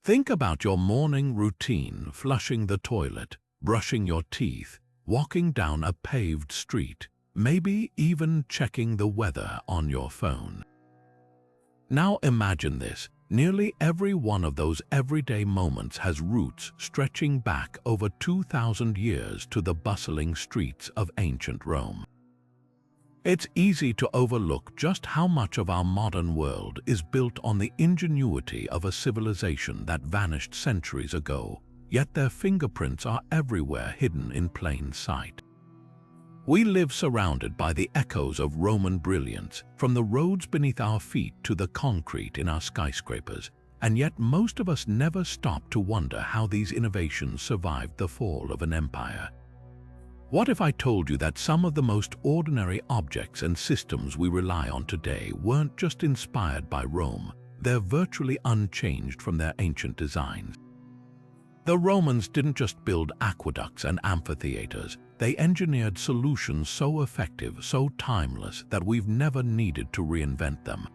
Think about your morning routine: flushing the toilet, brushing your teeth, walking down a paved street, maybe even checking the weather on your phone. Now imagine this. Nearly every one of those everyday moments has roots stretching back over 2,000 years to the bustling streets of ancient Rome. It's easy to overlook just how much of our modern world is built on the ingenuity of a civilization that vanished centuries ago, yet their fingerprints are everywhere, hidden in plain sight. We live surrounded by the echoes of Roman brilliance, from the roads beneath our feet to the concrete in our skyscrapers, and yet most of us never stop to wonder how these innovations survived the fall of an empire. What if I told you that some of the most ordinary objects and systems we rely on today weren't just inspired by Rome, they're virtually unchanged from their ancient designs? The Romans didn't just build aqueducts and amphitheaters, they engineered solutions so effective, so timeless, that we've never needed to reinvent them.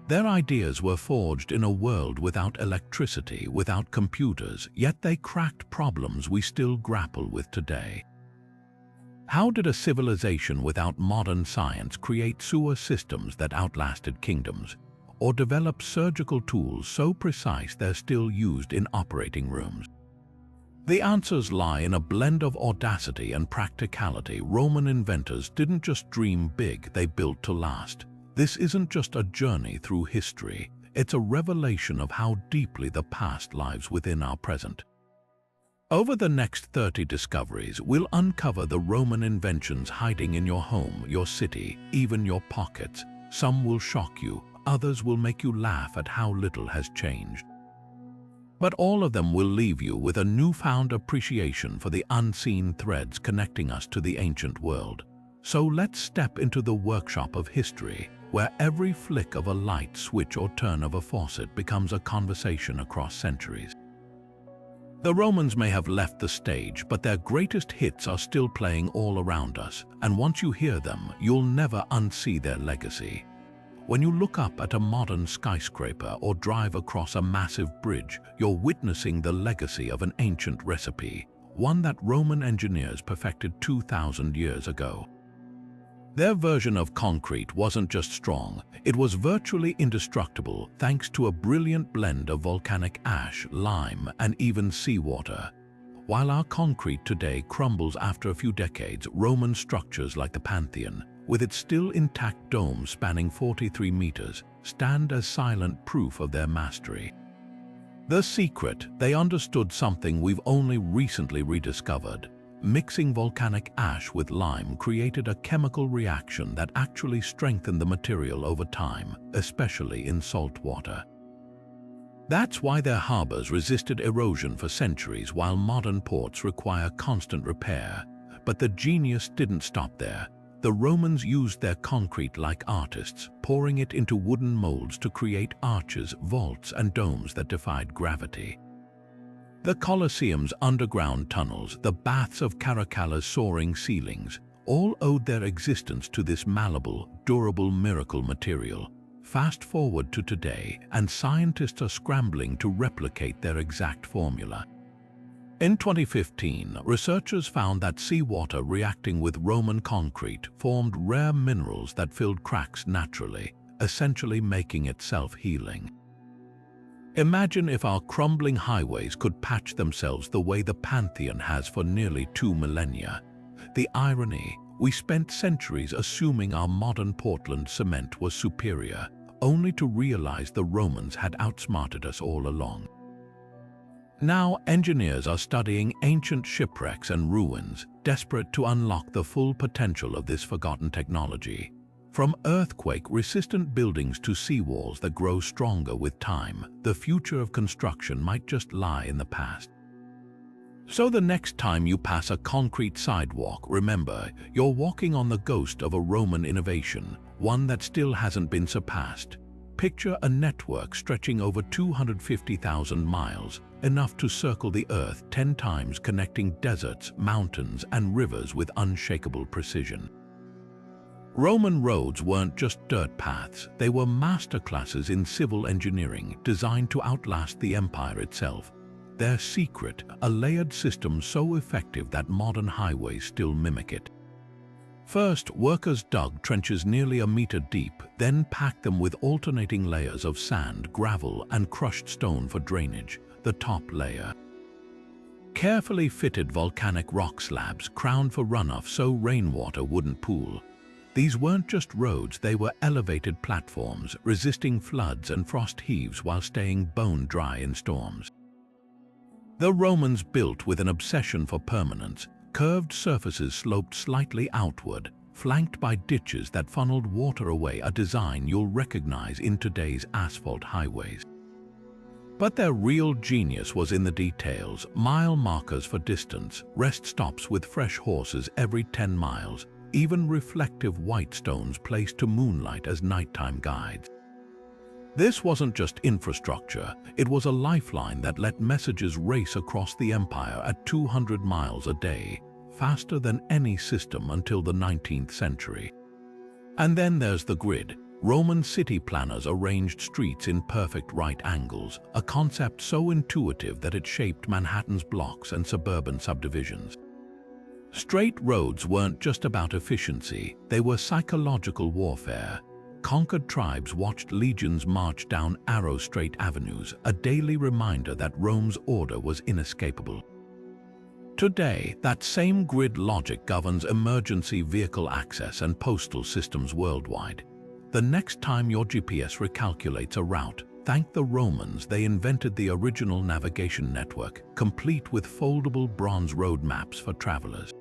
Their ideas were forged in a world without electricity, without computers, yet they cracked problems we still grapple with today. How did a civilization without modern science create sewer systems that outlasted kingdoms, or develop surgical tools so precise they're still used in operating rooms? The answers lie in a blend of audacity and practicality. Roman inventors didn't just dream big, they built to last. This isn't just a journey through history, it's a revelation of how deeply the past lives within our present. Over the next 30 discoveries, we'll uncover the Roman inventions hiding in your home, your city, even your pockets. Some will shock you, others will make you laugh at how little has changed. But all of them will leave you with a newfound appreciation for the unseen threads connecting us to the ancient world. So let's step into the workshop of history, where every flick of a light switch or turn of a faucet becomes a conversation across centuries. The Romans may have left the stage, but their greatest hits are still playing all around us, and once you hear them, you'll never unsee their legacy. When you look up at a modern skyscraper or drive across a massive bridge, you're witnessing the legacy of an ancient recipe, one that Roman engineers perfected 2,000 years ago. Their version of concrete wasn't just strong, it was virtually indestructible thanks to a brilliant blend of volcanic ash, lime, and even seawater. While our concrete today crumbles after a few decades, Roman structures like the Pantheon, with its still intact dome spanning 43 meters, stand as silent proof of their mastery. The secret: they understood something we've only recently rediscovered. Mixing volcanic ash with lime created a chemical reaction that actually strengthened the material over time, especially in salt water. That's why their harbors resisted erosion for centuries, while modern ports require constant repair. But the genius didn't stop there. The Romans used their concrete like artists, pouring it into wooden molds to create arches, vaults, and domes that defied gravity. The Colosseum's underground tunnels, the baths of Caracalla's soaring ceilings, all owed their existence to this malleable, durable miracle material. Fast forward to today, and scientists are scrambling to replicate their exact formula. In 2015, researchers found that seawater reacting with Roman concrete formed rare minerals that filled cracks naturally, essentially making it self-healing. Imagine if our crumbling highways could patch themselves the way the Pantheon has for nearly 2 millennia. The irony: we spent centuries assuming our modern Portland cement was superior, only to realize the Romans had outsmarted us all along. Now, engineers are studying ancient shipwrecks and ruins, desperate to unlock the full potential of this forgotten technology. From earthquake-resistant buildings to seawalls that grow stronger with time, the future of construction might just lie in the past. So the next time you pass a concrete sidewalk, remember, you're walking on the ghost of a Roman innovation, one that still hasn't been surpassed. Picture a network stretching over 250,000 miles, enough to circle the Earth 10 times, connecting deserts, mountains, and rivers with unshakable precision. Roman roads weren't just dirt paths, they were masterclasses in civil engineering designed to outlast the empire itself. Their secret, a layered system so effective that modern highways still mimic it. First, workers dug trenches nearly a meter deep, then packed them with alternating layers of sand, gravel, and crushed stone for drainage, the top layer. Carefully fitted volcanic rock slabs crowned for runoff so rainwater wouldn't pool. These weren't just roads, they were elevated platforms, resisting floods and frost heaves while staying bone dry in storms. The Romans built with an obsession for permanence. Curved surfaces sloped slightly outward, flanked by ditches that funneled water away, a design you'll recognize in today's asphalt highways. But their real genius was in the details: mile markers for distance, rest stops with fresh horses every 10 miles, even reflective white stones placed to moonlight as nighttime guides. This wasn't just infrastructure, it was a lifeline that let messages race across the empire at 200 miles a day, faster than any system until the 19th century. And then there's the grid. Roman city planners arranged streets in perfect right angles, a concept so intuitive that it shaped Manhattan's blocks and suburban subdivisions. Straight roads weren't just about efficiency, they were psychological warfare. Conquered tribes watched legions march down arrow-straight avenues, a daily reminder that Rome's order was inescapable. Today, that same grid logic governs emergency vehicle access and postal systems worldwide. The next time your GPS recalculates a route, thank the Romans. They invented the original navigation network, complete with foldable bronze road maps for travelers.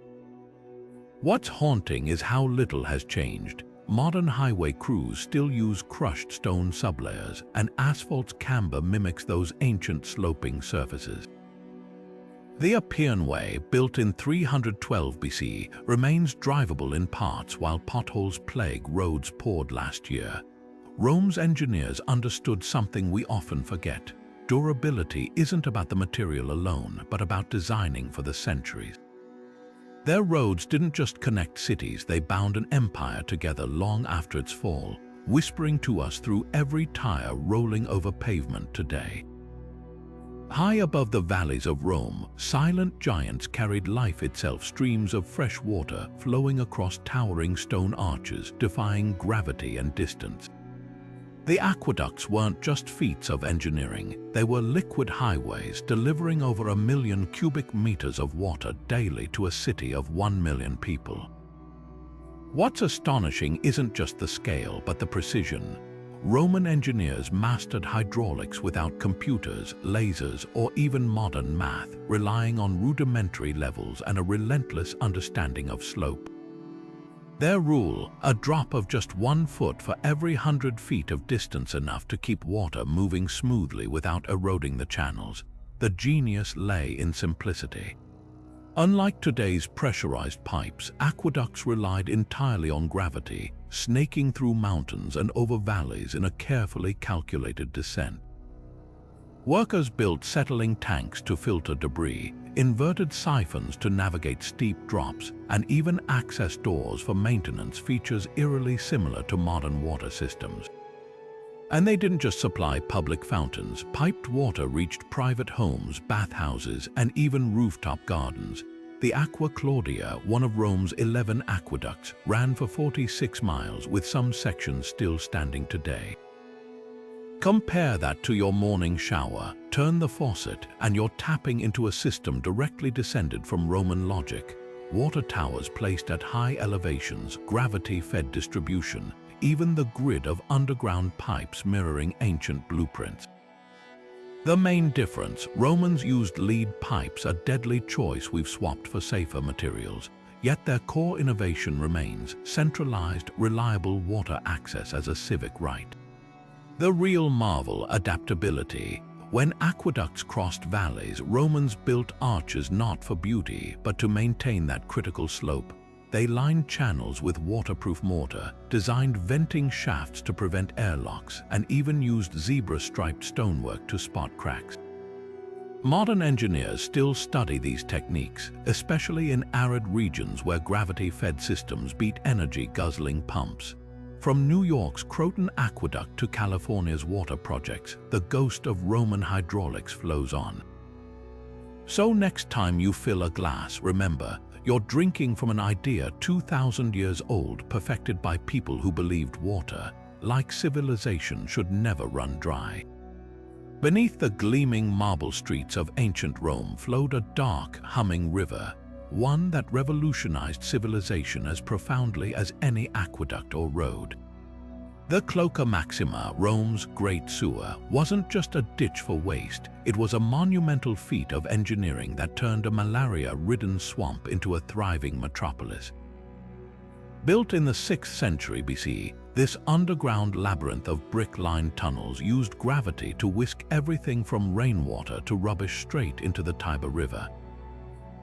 What's haunting is how little has changed. Modern highway crews still use crushed stone sublayers, and asphalt's camber mimics those ancient sloping surfaces. The Appian Way, built in 312 BC, remains drivable in parts while potholes plague roads poured last year. Rome's engineers understood something we often forget. Durability isn't about the material alone, but about designing for the centuries. Their roads didn't just connect cities, they bound an empire together long after its fall, whispering to us through every tire rolling over pavement today. High above the valleys of Rome, silent giants carried life itself, streams of fresh water flowing across towering stone arches, defying gravity and distance. The aqueducts weren't just feats of engineering, they were liquid highways delivering over 1 million cubic meters of water daily to a city of 1 million people. What's astonishing isn't just the scale, but the precision. Roman engineers mastered hydraulics without computers, lasers, or even modern math, relying on rudimentary levels and a relentless understanding of slope. Their rule, a drop of just 1 foot for every 100 feet of distance, enough to keep water moving smoothly without eroding the channels. The genius lay in simplicity. Unlike today's pressurized pipes, aqueducts relied entirely on gravity, snaking through mountains and over valleys in a carefully calculated descent. Workers built settling tanks to filter debris, inverted siphons to navigate steep drops, and even access doors for maintenance, features eerily similar to modern water systems. And they didn't just supply public fountains. Piped water reached private homes, bathhouses, and even rooftop gardens. The Aqua Claudia, one of Rome's 11 aqueducts, ran for 46 miles, with some sections still standing today. Compare that to your morning shower. Turn the faucet, and you're tapping into a system directly descended from Roman logic. Water towers placed at high elevations, gravity-fed distribution, even the grid of underground pipes mirroring ancient blueprints. The main difference: Romans used lead pipes, a deadly choice we've swapped for safer materials. Yet their core innovation remains: centralized, reliable water access as a civic right. The real marvel: adaptability. When aqueducts crossed valleys, Romans built arches not for beauty, but to maintain that critical slope. They lined channels with waterproof mortar, designed venting shafts to prevent airlocks, and even used zebra-striped stonework to spot cracks. Modern engineers still study these techniques, especially in arid regions where gravity-fed systems beat energy-guzzling pumps. From New York's Croton Aqueduct to California's water projects, the ghost of Roman hydraulics flows on. So next time you fill a glass, remember, you're drinking from an idea 2,000 years old, perfected by people who believed water, like civilization, should never run dry. Beneath the gleaming marble streets of ancient Rome flowed a dark, humming river, one that revolutionized civilization as profoundly as any aqueduct or road. The Cloaca Maxima, Rome's great sewer, wasn't just a ditch for waste, it was a monumental feat of engineering that turned a malaria-ridden swamp into a thriving metropolis. Built in the 6th century BC, this underground labyrinth of brick-lined tunnels used gravity to whisk everything from rainwater to rubbish straight into the Tiber River.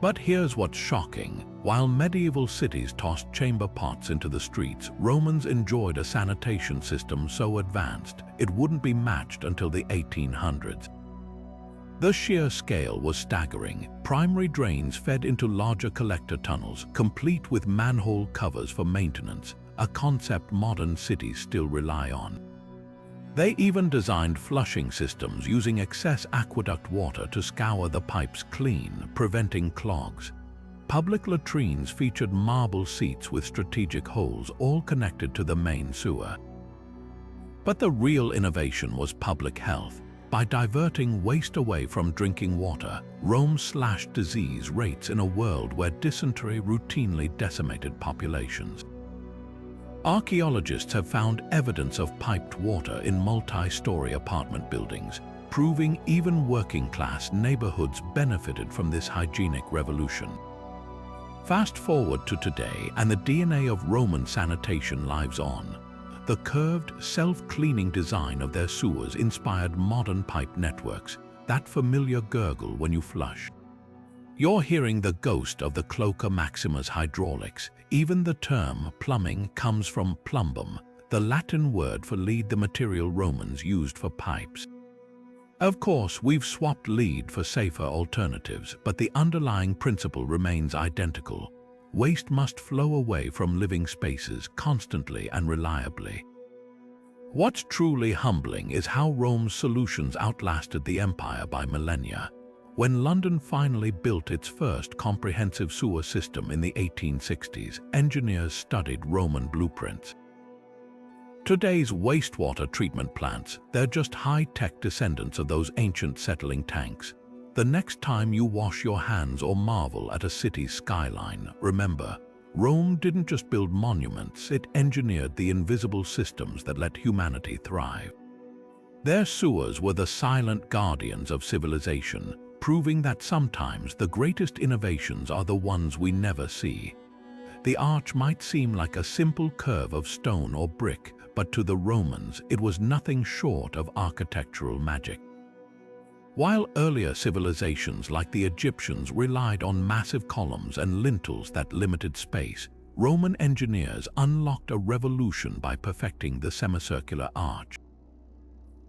But here's what's shocking. While medieval cities tossed chamber pots into the streets, Romans enjoyed a sanitation system so advanced it wouldn't be matched until the 1800s. The sheer scale was staggering. Primary drains fed into larger collector tunnels, complete with manhole covers for maintenance, a concept modern cities still rely on. They even designed flushing systems using excess aqueduct water to scour the pipes clean, preventing clogs. Public latrines featured marble seats with strategic holes, all connected to the main sewer. But the real innovation was public health. By diverting waste away from drinking water, Rome slashed disease rates in a world where dysentery routinely decimated populations. Archaeologists have found evidence of piped water in multi-story apartment buildings, proving even working-class neighborhoods benefited from this hygienic revolution. Fast forward to today, and the DNA of Roman sanitation lives on. The curved, self-cleaning design of their sewers inspired modern pipe networks, that familiar gurgle when you flush. You're hearing the ghost of the Cloaca Maxima's hydraulics. Even the term plumbing comes from plumbum, the Latin word for lead, the material Romans used for pipes. Of course, we've swapped lead for safer alternatives, but the underlying principle remains identical. Waste must flow away from living spaces constantly and reliably. What's truly humbling is how Rome's solutions outlasted the empire by millennia. When London finally built its first comprehensive sewer system in the 1860s, engineers studied Roman blueprints. Today's wastewater treatment plants, they're just high-tech descendants of those ancient settling tanks. The next time you wash your hands or marvel at a city's skyline, remember, Rome didn't just build monuments, it engineered the invisible systems that let humanity thrive. Their sewers were the silent guardians of civilization, proving that sometimes the greatest innovations are the ones we never see. The arch might seem like a simple curve of stone or brick, but to the Romans it was nothing short of architectural magic. While earlier civilizations like the Egyptians relied on massive columns and lintels that limited space, Roman engineers unlocked a revolution by perfecting the semicircular arch.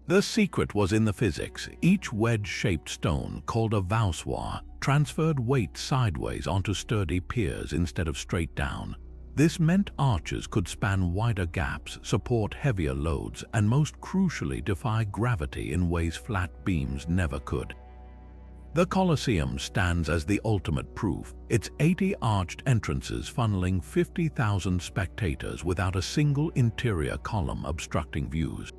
The secret was in the physics. Each wedge-shaped stone, called a voussoir, transferred weight sideways onto sturdy piers instead of straight down. This meant arches could span wider gaps, support heavier loads, and most crucially defy gravity in ways flat beams never could. The Colosseum stands as the ultimate proof, its 80 arched entrances funneling 50,000 spectators without a single interior column obstructing views.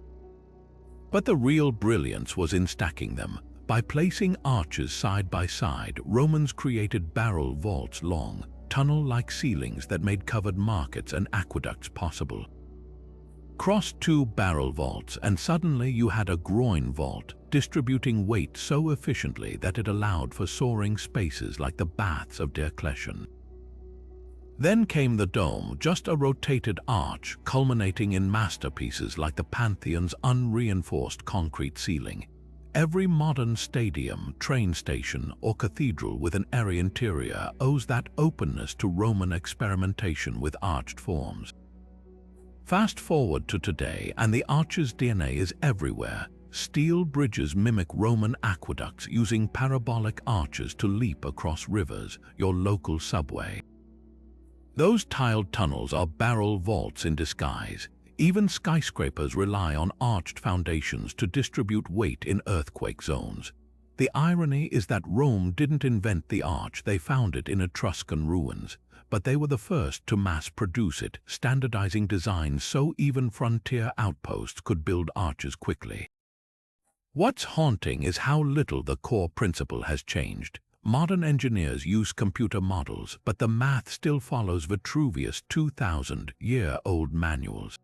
But the real brilliance was in stacking them. By placing arches side by side, Romans created barrel vaults long, tunnel-like ceilings that made covered markets and aqueducts possible. Cross two barrel vaults and suddenly you had a groin vault, distributing weight so efficiently that it allowed for soaring spaces like the baths of Diocletian. Then came the dome, just a rotated arch culminating in masterpieces like the Pantheon's unreinforced concrete ceiling. Every modern stadium, train station, or cathedral with an airy interior owes that openness to Roman experimentation with arched forms. Fast forward to today, and the arch's DNA is everywhere. steel bridges mimic Roman aqueducts using parabolic arches to leap across rivers, your local subway. Those tiled tunnels are barrel vaults in disguise. Even skyscrapers rely on arched foundations to distribute weight in earthquake zones. The irony is that Rome didn't invent the arch, they found it in Etruscan ruins. But they were the first to mass-produce it, standardizing designs so even frontier outposts could build arches quickly. What's haunting is how little the core principle has changed. Modern engineers use computer models, but the math still follows Vitruvius' 2,000-year-old manuals.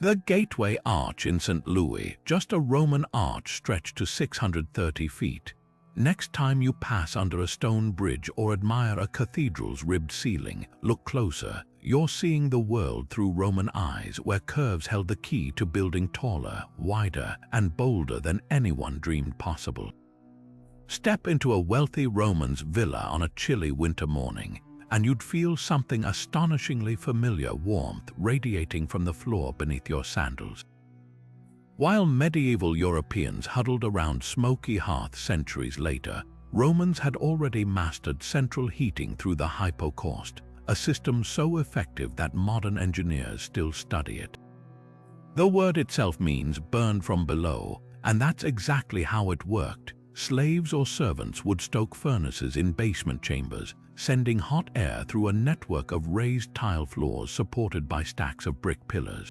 The Gateway Arch in St. Louis, just a Roman arch stretched to 630 feet. Next time you pass under a stone bridge or admire a cathedral's ribbed ceiling, look closer. You're seeing the world through Roman eyes, where curves held the key to building taller, wider, and bolder than anyone dreamed possible. Step into a wealthy Roman's villa on a chilly winter morning, and you'd feel something astonishingly familiar, warmth radiating from the floor beneath your sandals. While medieval Europeans huddled around smoky hearths centuries later, Romans had already mastered central heating through the Hypocaust, a system so effective that modern engineers still study it. The word itself means burn from below, and that's exactly how it worked. Slaves or servants would stoke furnaces in basement chambers, sending hot air through a network of raised tile floors supported by stacks of brick pillars.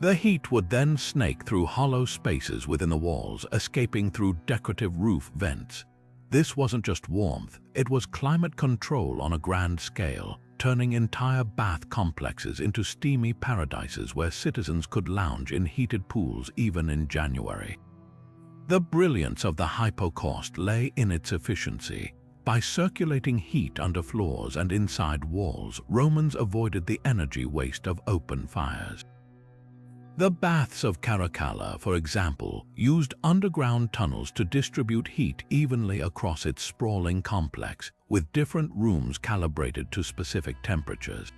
The heat would then snake through hollow spaces within the walls, escaping through decorative roof vents. This wasn't just warmth, it was climate control on a grand scale, turning entire bath complexes into steamy paradises where citizens could lounge in heated pools even in January. The brilliance of the Hypocaust lay in its efficiency. By circulating heat under floors and inside walls, Romans avoided the energy waste of open fires. The baths of Caracalla, for example, used underground tunnels to distribute heat evenly across its sprawling complex, with different rooms calibrated to specific temperatures.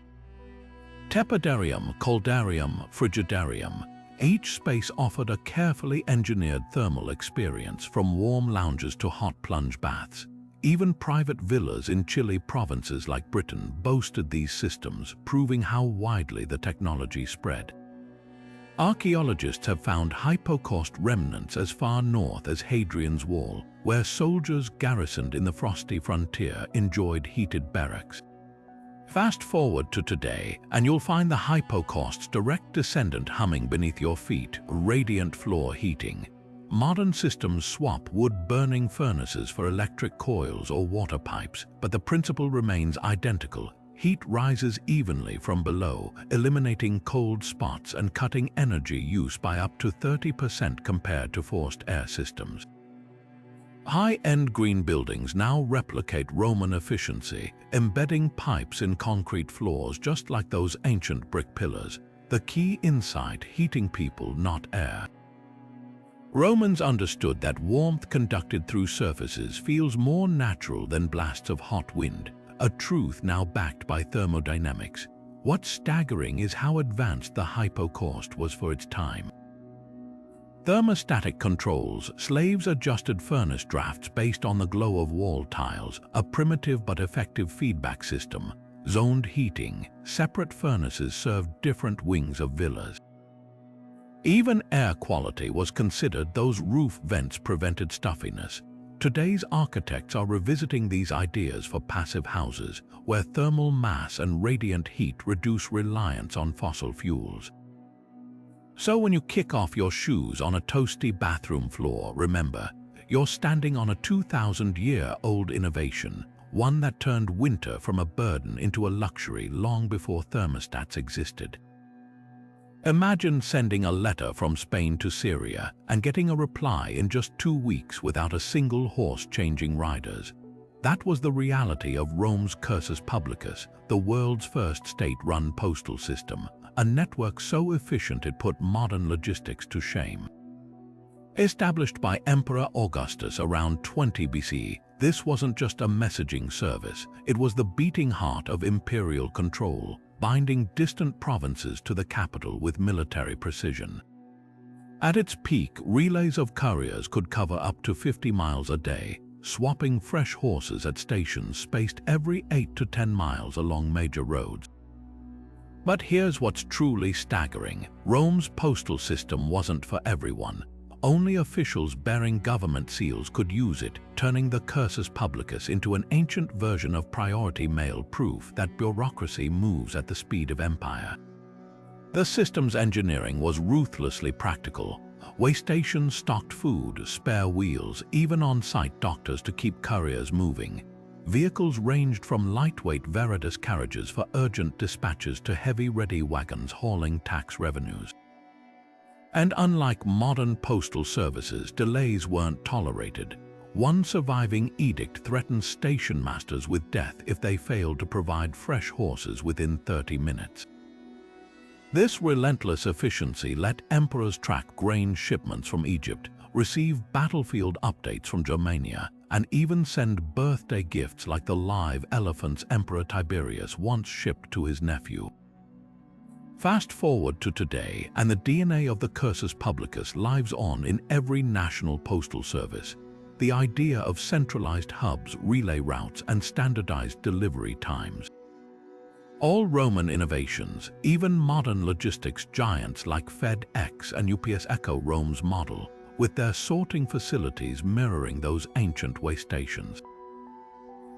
Tepidarium, Coldarium, Frigidarium. Each space offered a carefully engineered thermal experience, from warm lounges to hot plunge baths. Even private villas in chilly provinces like Britain boasted these systems, proving how widely the technology spread. Archaeologists have found Hypocaust remnants as far north as Hadrian's Wall, where soldiers garrisoned in the frosty frontier enjoyed heated barracks. Fast forward to today, and you'll find the Hypocaust's direct descendant humming beneath your feet, radiant floor heating. Modern systems swap wood-burning furnaces for electric coils or water pipes, but the principle remains identical. Heat rises evenly from below, eliminating cold spots and cutting energy use by up to 30% compared to forced air systems. High-end green buildings now replicate Roman efficiency, embedding pipes in concrete floors just like those ancient brick pillars. The key insight: heating people, not air. Romans understood that warmth conducted through surfaces feels more natural than blasts of hot wind, a truth now backed by thermodynamics. What's staggering is how advanced the Hypocaust was for its time. Thermostatic controls, slaves adjusted furnace drafts based on the glow of wall tiles, a primitive but effective feedback system. Zoned heating, separate furnaces served different wings of villas. Even air quality was considered. Those roof vents prevented stuffiness. Today's architects are revisiting these ideas for passive houses, where thermal mass and radiant heat reduce reliance on fossil fuels. So when you kick off your shoes on a toasty bathroom floor, remember, you're standing on a 2,000-year-old innovation, one that turned winter from a burden into a luxury long before thermostats existed. Imagine sending a letter from Spain to Syria and getting a reply in just 2 weeks without a single horse changing riders. That was the reality of Rome's cursus publicus, the world's first state-run postal system, a network so efficient it put modern logistics to shame. Established by Emperor Augustus around 20 BC, this wasn't just a messaging service, it was the beating heart of imperial control, binding distant provinces to the capital with military precision. At its peak, relays of couriers could cover up to 50 miles a day, swapping fresh horses at stations spaced every 8 to 10 miles along major roads. But here's what's truly staggering. Rome's postal system wasn't for everyone. Only officials bearing government seals could use it, turning the cursus publicus into an ancient version of priority mail, proof that bureaucracy moves at the speed of empire. The system's engineering was ruthlessly practical. Waystations stocked food, spare wheels, even on-site doctors to keep couriers moving. Vehicles ranged from lightweight Veritas carriages for urgent dispatches to heavy ready wagons hauling tax revenues. And unlike modern postal services, delays weren't tolerated. One surviving edict threatened station masters with death if they failed to provide fresh horses within 30 minutes. This relentless efficiency let emperors track grain shipments from Egypt, receive battlefield updates from Germania, and even send birthday gifts like the live elephants Emperor Tiberius once shipped to his nephew. Fast forward to today, and the DNA of the cursus publicus lives on in every national postal service. The idea of centralized hubs, relay routes, and standardized delivery times. All Roman innovations, even modern logistics giants like FedEx and UPS, echo Rome's model, with their sorting facilities mirroring those ancient waystations.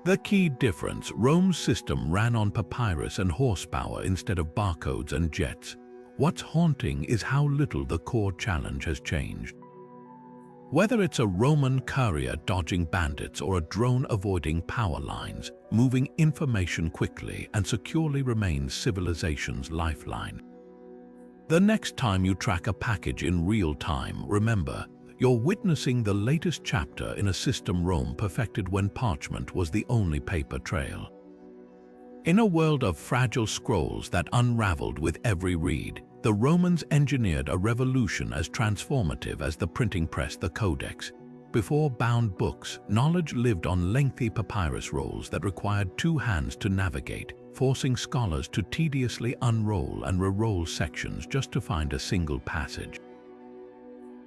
The key difference: Rome's system ran on papyrus and horsepower instead of barcodes and jets. What's haunting is how little the core challenge has changed. Whether it's a Roman courier dodging bandits or a drone avoiding power lines, moving information quickly and securely remains civilization's lifeline. The next time you track a package in real time, remember, you're witnessing the latest chapter in a system Rome perfected when parchment was the only paper trail. In a world of fragile scrolls that unraveled with every read, the Romans engineered a revolution as transformative as the printing press, the Codex. Before bound books, knowledge lived on lengthy papyrus rolls that required two hands to navigate, forcing scholars to tediously unroll and re-roll sections just to find a single passage.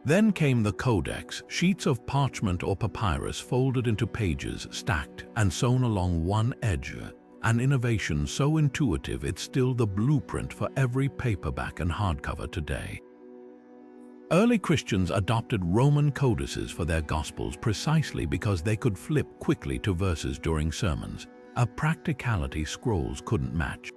Then came the Codex, sheets of parchment or papyrus folded into pages, stacked and sewn along one edge. An innovation so intuitive it's still the blueprint for every paperback and hardcover today. Early Christians adopted Roman codices for their Gospels precisely because they could flip quickly to verses during sermons, a practicality scrolls couldn't match.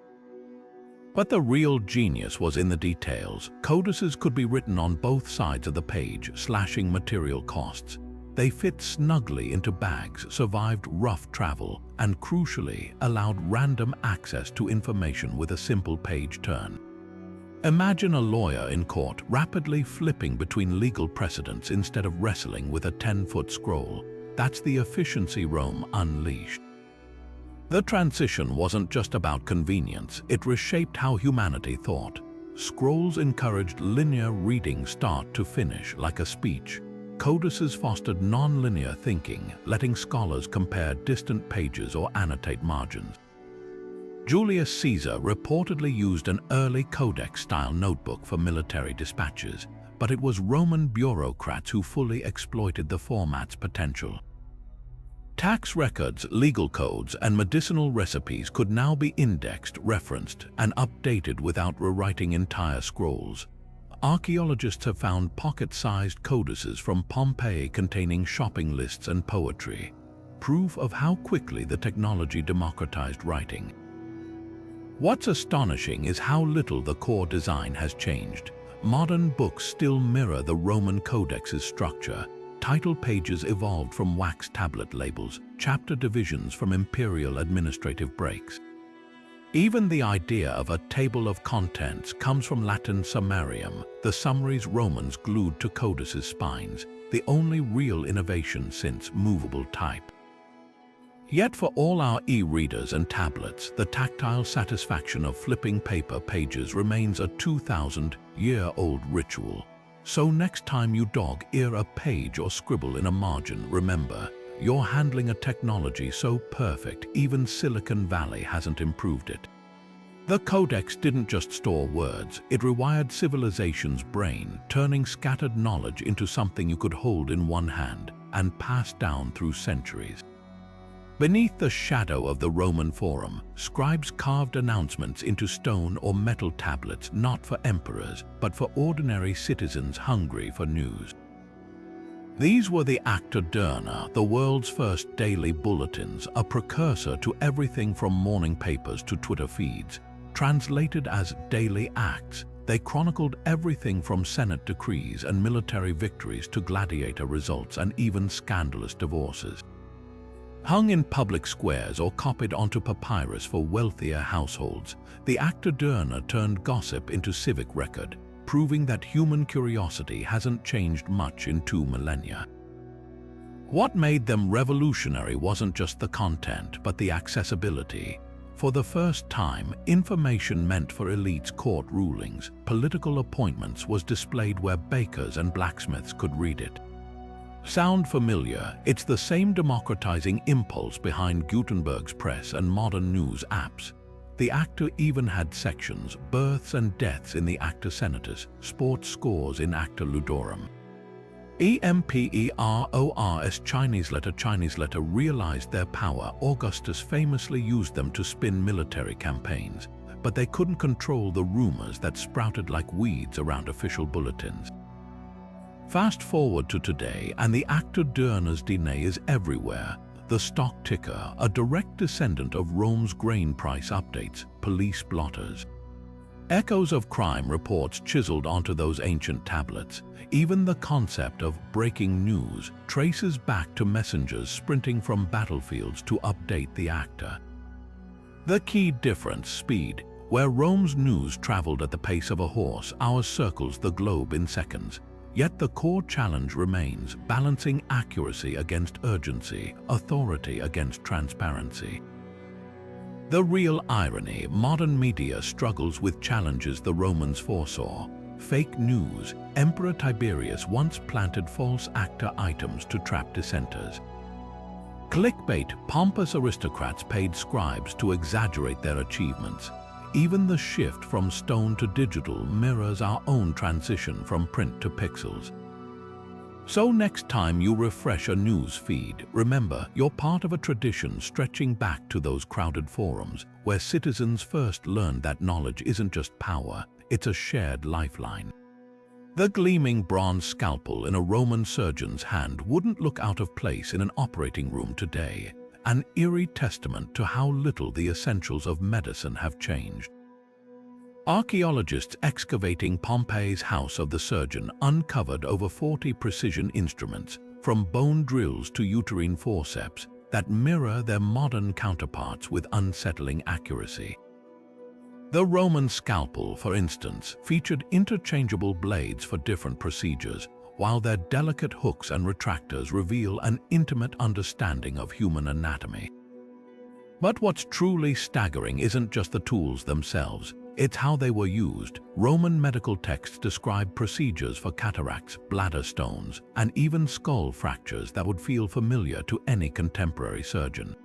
But the real genius was in the details. Codices could be written on both sides of the page, slashing material costs. They fit snugly into bags, survived rough travel, and crucially, allowed random access to information with a simple page turn. Imagine a lawyer in court rapidly flipping between legal precedents instead of wrestling with a 10-foot scroll. That's the efficiency Rome unleashed. The transition wasn't just about convenience, it reshaped how humanity thought. Scrolls encouraged linear reading start to finish like a speech. Codices fostered non-linear thinking, letting scholars compare distant pages or annotate margins. Julius Caesar reportedly used an early codex-style notebook for military dispatches, but it was Roman bureaucrats who fully exploited the format's potential. Tax records, legal codes, and medicinal recipes could now be indexed, referenced, and updated without rewriting entire scrolls. Archaeologists have found pocket-sized codices from Pompeii containing shopping lists and poetry, proof of how quickly the technology democratized writing. What's astonishing is how little the core design has changed. Modern books still mirror the Roman codex's structure. Title pages evolved from wax tablet labels, chapter divisions from imperial administrative breaks. Even the idea of a table of contents comes from Latin summarium, the summaries Romans glued to codices' spines, the only real innovation since movable type. Yet for all our e-readers and tablets, the tactile satisfaction of flipping paper pages remains a 2,000-year-old ritual. So next time you dog-ear a page or scribble in a margin, remember, you're handling a technology so perfect even Silicon Valley hasn't improved it. The Codex didn't just store words, it rewired civilization's brain, turning scattered knowledge into something you could hold in one hand and pass down through centuries. Beneath the shadow of the Roman Forum, scribes carved announcements into stone or metal tablets not for emperors, but for ordinary citizens hungry for news. These were the Acta Diurna, the world's first daily bulletins, a precursor to everything from morning papers to Twitter feeds. Translated as daily acts, they chronicled everything from Senate decrees and military victories to gladiator results and even scandalous divorces. Hung in public squares or copied onto papyrus for wealthier households, the Acta Diurna turned gossip into civic record, proving that human curiosity hasn't changed much in 2 millennia. What made them revolutionary wasn't just the content, but the accessibility. For the first time, information meant for elites' court rulings, political appointments was displayed where bakers and blacksmiths could read it. Sound familiar? It's the same democratizing impulse behind Gutenberg's press and modern news apps. The Acta even had sections, births and deaths in the Acta Senatus, sports scores in Acta Ludorum. Emperor's Chinese letter realized their power. Augustus famously used them to spin military campaigns, but they couldn't control the rumors that sprouted like weeds around official bulletins. Fast forward to today, and the Acta Diurna's DNA is everywhere. The stock ticker, a direct descendant of Rome's grain price updates, police blotters. Echoes of crime reports chiseled onto those ancient tablets. Even the concept of breaking news traces back to messengers sprinting from battlefields to update the Acta. The key difference: speed. Where Rome's news traveled at the pace of a horse, ours circles the globe in seconds. Yet the core challenge remains, balancing accuracy against urgency, authority against transparency. The real irony: modern media struggles with challenges the Romans foresaw. Fake news. Emperor Tiberius once planted false Acta items to trap dissenters. Clickbait. Pompous aristocrats paid scribes to exaggerate their achievements. Even the shift from stone to digital mirrors our own transition from print to pixels. So next time you refresh a news feed, remember you're part of a tradition stretching back to those crowded forums where citizens first learned that knowledge isn't just power, it's a shared lifeline. The gleaming bronze scalpel in a Roman surgeon's hand wouldn't look out of place in an operating room today. An eerie testament to how little the essentials of medicine have changed. Archaeologists excavating Pompeii's House of the Surgeon uncovered over 40 precision instruments, from bone drills to uterine forceps, that mirror their modern counterparts with unsettling accuracy. The Roman scalpel, for instance, featured interchangeable blades for different procedures, while their delicate hooks and retractors reveal an intimate understanding of human anatomy. But what's truly staggering isn't just the tools themselves, it's how they were used. Roman medical texts describe procedures for cataracts, bladder stones, and even skull fractures that would feel familiar to any contemporary surgeon.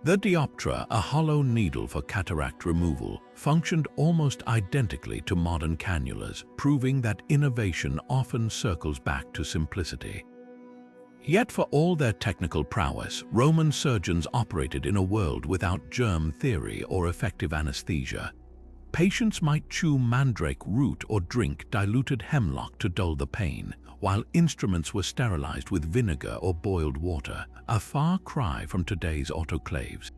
The dioptra, a hollow needle for cataract removal, functioned almost identically to modern cannulas, proving that innovation often circles back to simplicity. Yet for all their technical prowess, Roman surgeons operated in a world without germ theory or effective anesthesia. Patients might chew mandrake root or drink diluted hemlock to dull the pain, while instruments were sterilized with vinegar or boiled water, a far cry from today's autoclaves.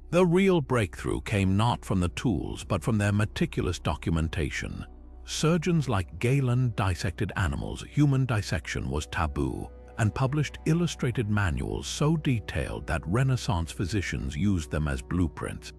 The real breakthrough came not from the tools but from their meticulous documentation. Surgeons like Galen dissected animals. Human dissection was taboo, and published illustrated manuals so detailed that Renaissance physicians used them as blueprints.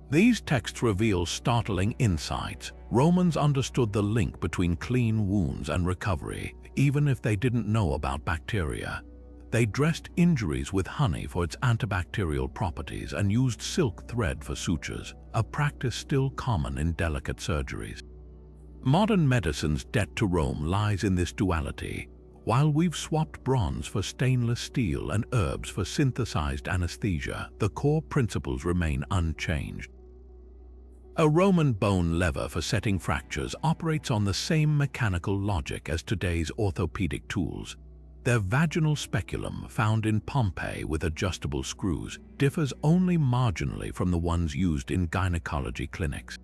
These texts reveal startling insights. Romans understood the link between clean wounds and recovery, even if they didn't know about bacteria. They dressed injuries with honey for its antibacterial properties and used silk thread for sutures, a practice still common in delicate surgeries. Modern medicine's debt to Rome lies in this duality. While we've swapped bronze for stainless steel and herbs for synthesized anesthesia, the core principles remain unchanged. A Roman bone lever for setting fractures operates on the same mechanical logic as today's orthopedic tools. Their vaginal speculum, found in Pompeii with adjustable screws, differs only marginally from the ones used in gynecology clinics.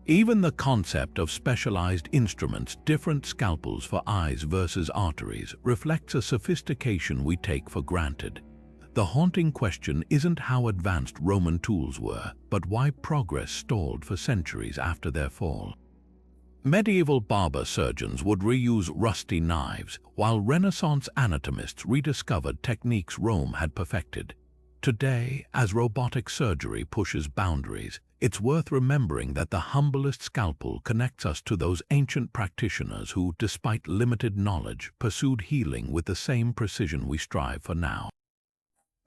Even the concept of specialized instruments, different scalpels for eyes versus arteries, reflects a sophistication we take for granted. The haunting question isn't how advanced Roman tools were, but why progress stalled for centuries after their fall. Medieval barber surgeons would reuse rusty knives, while Renaissance anatomists rediscovered techniques Rome had perfected. Today, as robotic surgery pushes boundaries, it's worth remembering that the humblest scalpel connects us to those ancient practitioners who, despite limited knowledge, pursued healing with the same precision we strive for now.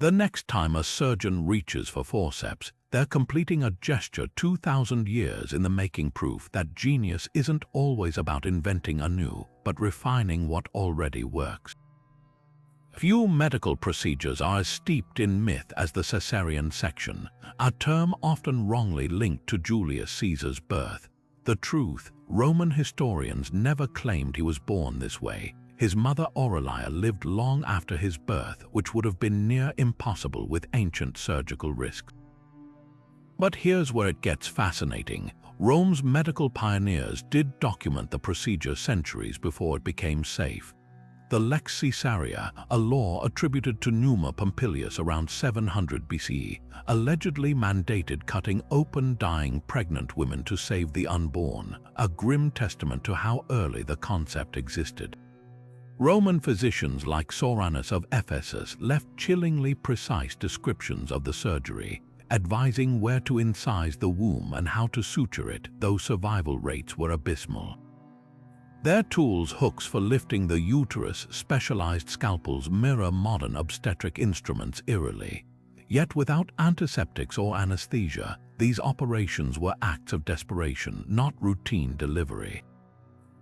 The next time a surgeon reaches for forceps, they're completing a gesture 2,000 years in the making, proof that genius isn't always about inventing anew, but refining what already works. Few medical procedures are as steeped in myth as the cesarean section, a term often wrongly linked to Julius Caesar's birth. The truth, Roman historians never claimed he was born this way. His mother Aurelia lived long after his birth, which would have been near impossible with ancient surgical risks. But here's where it gets fascinating. Rome's medical pioneers did document the procedure centuries before it became safe. The Lex Caesarea, a law attributed to Numa Pompilius around 700 BCE, allegedly mandated cutting open dying pregnant women to save the unborn, a grim testament to how early the concept existed. Roman physicians like Soranus of Ephesus left chillingly precise descriptions of the surgery, advising where to incise the womb and how to suture it, though survival rates were abysmal. Their tools, hooks for lifting the uterus, specialized scalpels, mirror modern obstetric instruments eerily. Yet without antiseptics or anesthesia, these operations were acts of desperation, not routine delivery.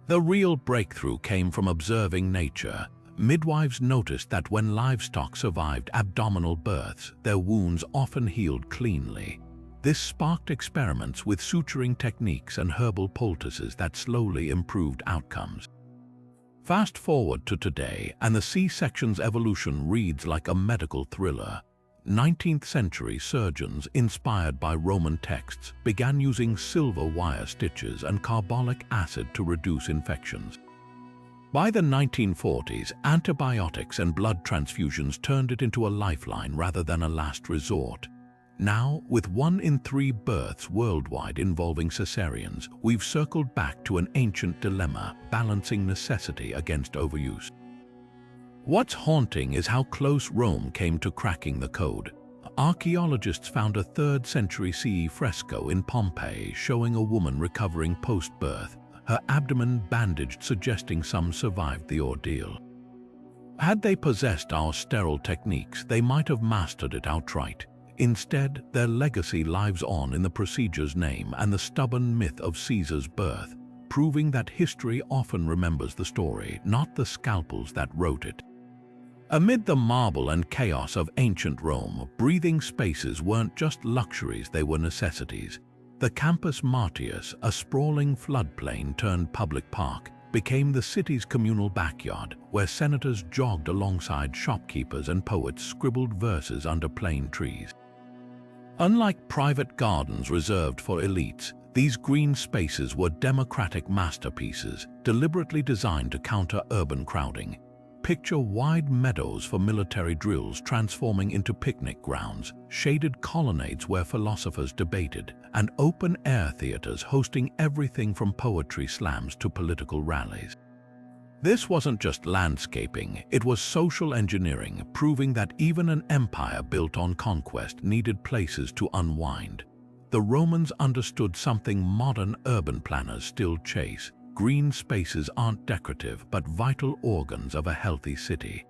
The real breakthrough came from observing nature. Midwives noticed that when livestock survived abdominal births, their wounds often healed cleanly. This sparked experiments with suturing techniques and herbal poultices that slowly improved outcomes. Fast forward to today, and the C-section's evolution reads like a medical thriller. 19th century surgeons, inspired by Roman texts, began using silver wire stitches and carbolic acid to reduce infections. By the 1940s, antibiotics and blood transfusions turned it into a lifeline rather than a last resort. Now, with 1 in 3 births worldwide involving cesareans, we've circled back to an ancient dilemma, balancing necessity against overuse. What's haunting is how close Rome came to cracking the code. Archaeologists found a 3rd century CE fresco in Pompeii showing a woman recovering post-birth, her abdomen bandaged, suggesting some survived the ordeal. Had they possessed our sterile techniques, they might have mastered it outright. Instead, their legacy lives on in the procedure's name and the stubborn myth of Caesar's birth, proving that history often remembers the story, not the scalpels that wrote it. Amid the marble and chaos of ancient Rome, breathing spaces weren't just luxuries, they were necessities. The Campus Martius, a sprawling floodplain turned public park, became the city's communal backyard, where senators jogged alongside shopkeepers and poets scribbled verses under plane trees. Unlike private gardens reserved for elites, these green spaces were democratic masterpieces, deliberately designed to counter urban crowding. Picture wide meadows for military drills transforming into picnic grounds, shaded colonnades where philosophers debated, and open-air theaters hosting everything from poetry slams to political rallies. This wasn't just landscaping, it was social engineering, proving that even an empire built on conquest needed places to unwind. The Romans understood something modern urban planners still chase. Green spaces aren't decorative but vital organs of a healthy city.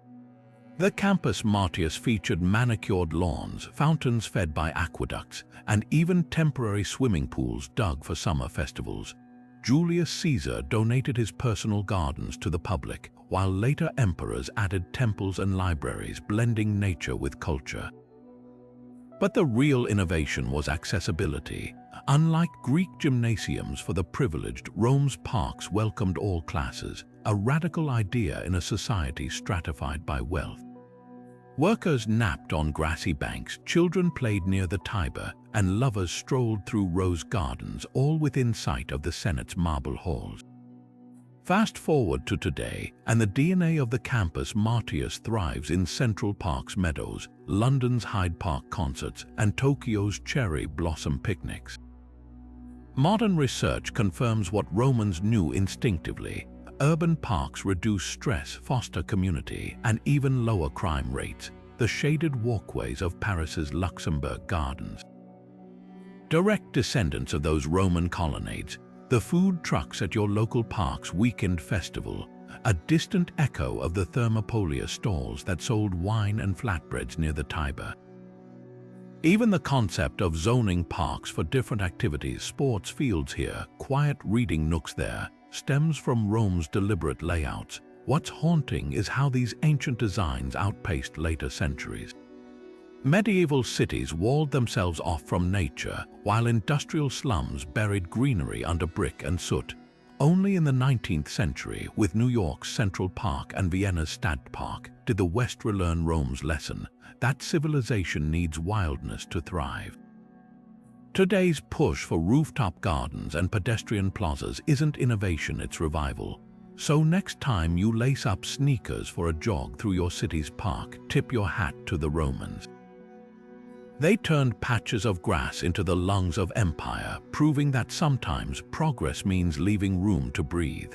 The Campus Martius featured manicured lawns, fountains fed by aqueducts, and even temporary swimming pools dug for summer festivals. Julius Caesar donated his personal gardens to the public, while later emperors added temples and libraries, blending nature with culture. But the real innovation was accessibility. Unlike Greek gymnasiums for the privileged, Rome's parks welcomed all classes, a radical idea in a society stratified by wealth. Workers napped on grassy banks, children played near the Tiber, and lovers strolled through rose gardens, all within sight of the Senate's marble halls. Fast forward to today, and the DNA of the campus Martius thrives in Central Park's meadows, London's Hyde Park concerts, and Tokyo's cherry blossom picnics. Modern research confirms what Romans knew instinctively. Urban parks reduce stress, foster community, and even lower crime rates, the shaded walkways of Paris's Luxembourg Gardens. Direct descendants of those Roman colonnades, the food trucks at your local park's weekend festival, a distant echo of the Thermopolia stalls that sold wine and flatbreads near the Tiber. Even the concept of zoning parks for different activities, sports fields here, quiet reading nooks there, stems from Rome's deliberate layouts. What's haunting is how these ancient designs outpaced later centuries. Medieval cities walled themselves off from nature, while industrial slums buried greenery under brick and soot. Only in the 19th century, with New York's Central Park and Vienna's Stadtpark, did the West relearn Rome's lesson that civilization needs wildness to thrive. Today's push for rooftop gardens and pedestrian plazas isn't innovation, it's revival. So next time you lace up sneakers for a jog through your city's park, tip your hat to the Romans. They turned patches of grass into the lungs of empire, proving that sometimes progress means leaving room to breathe.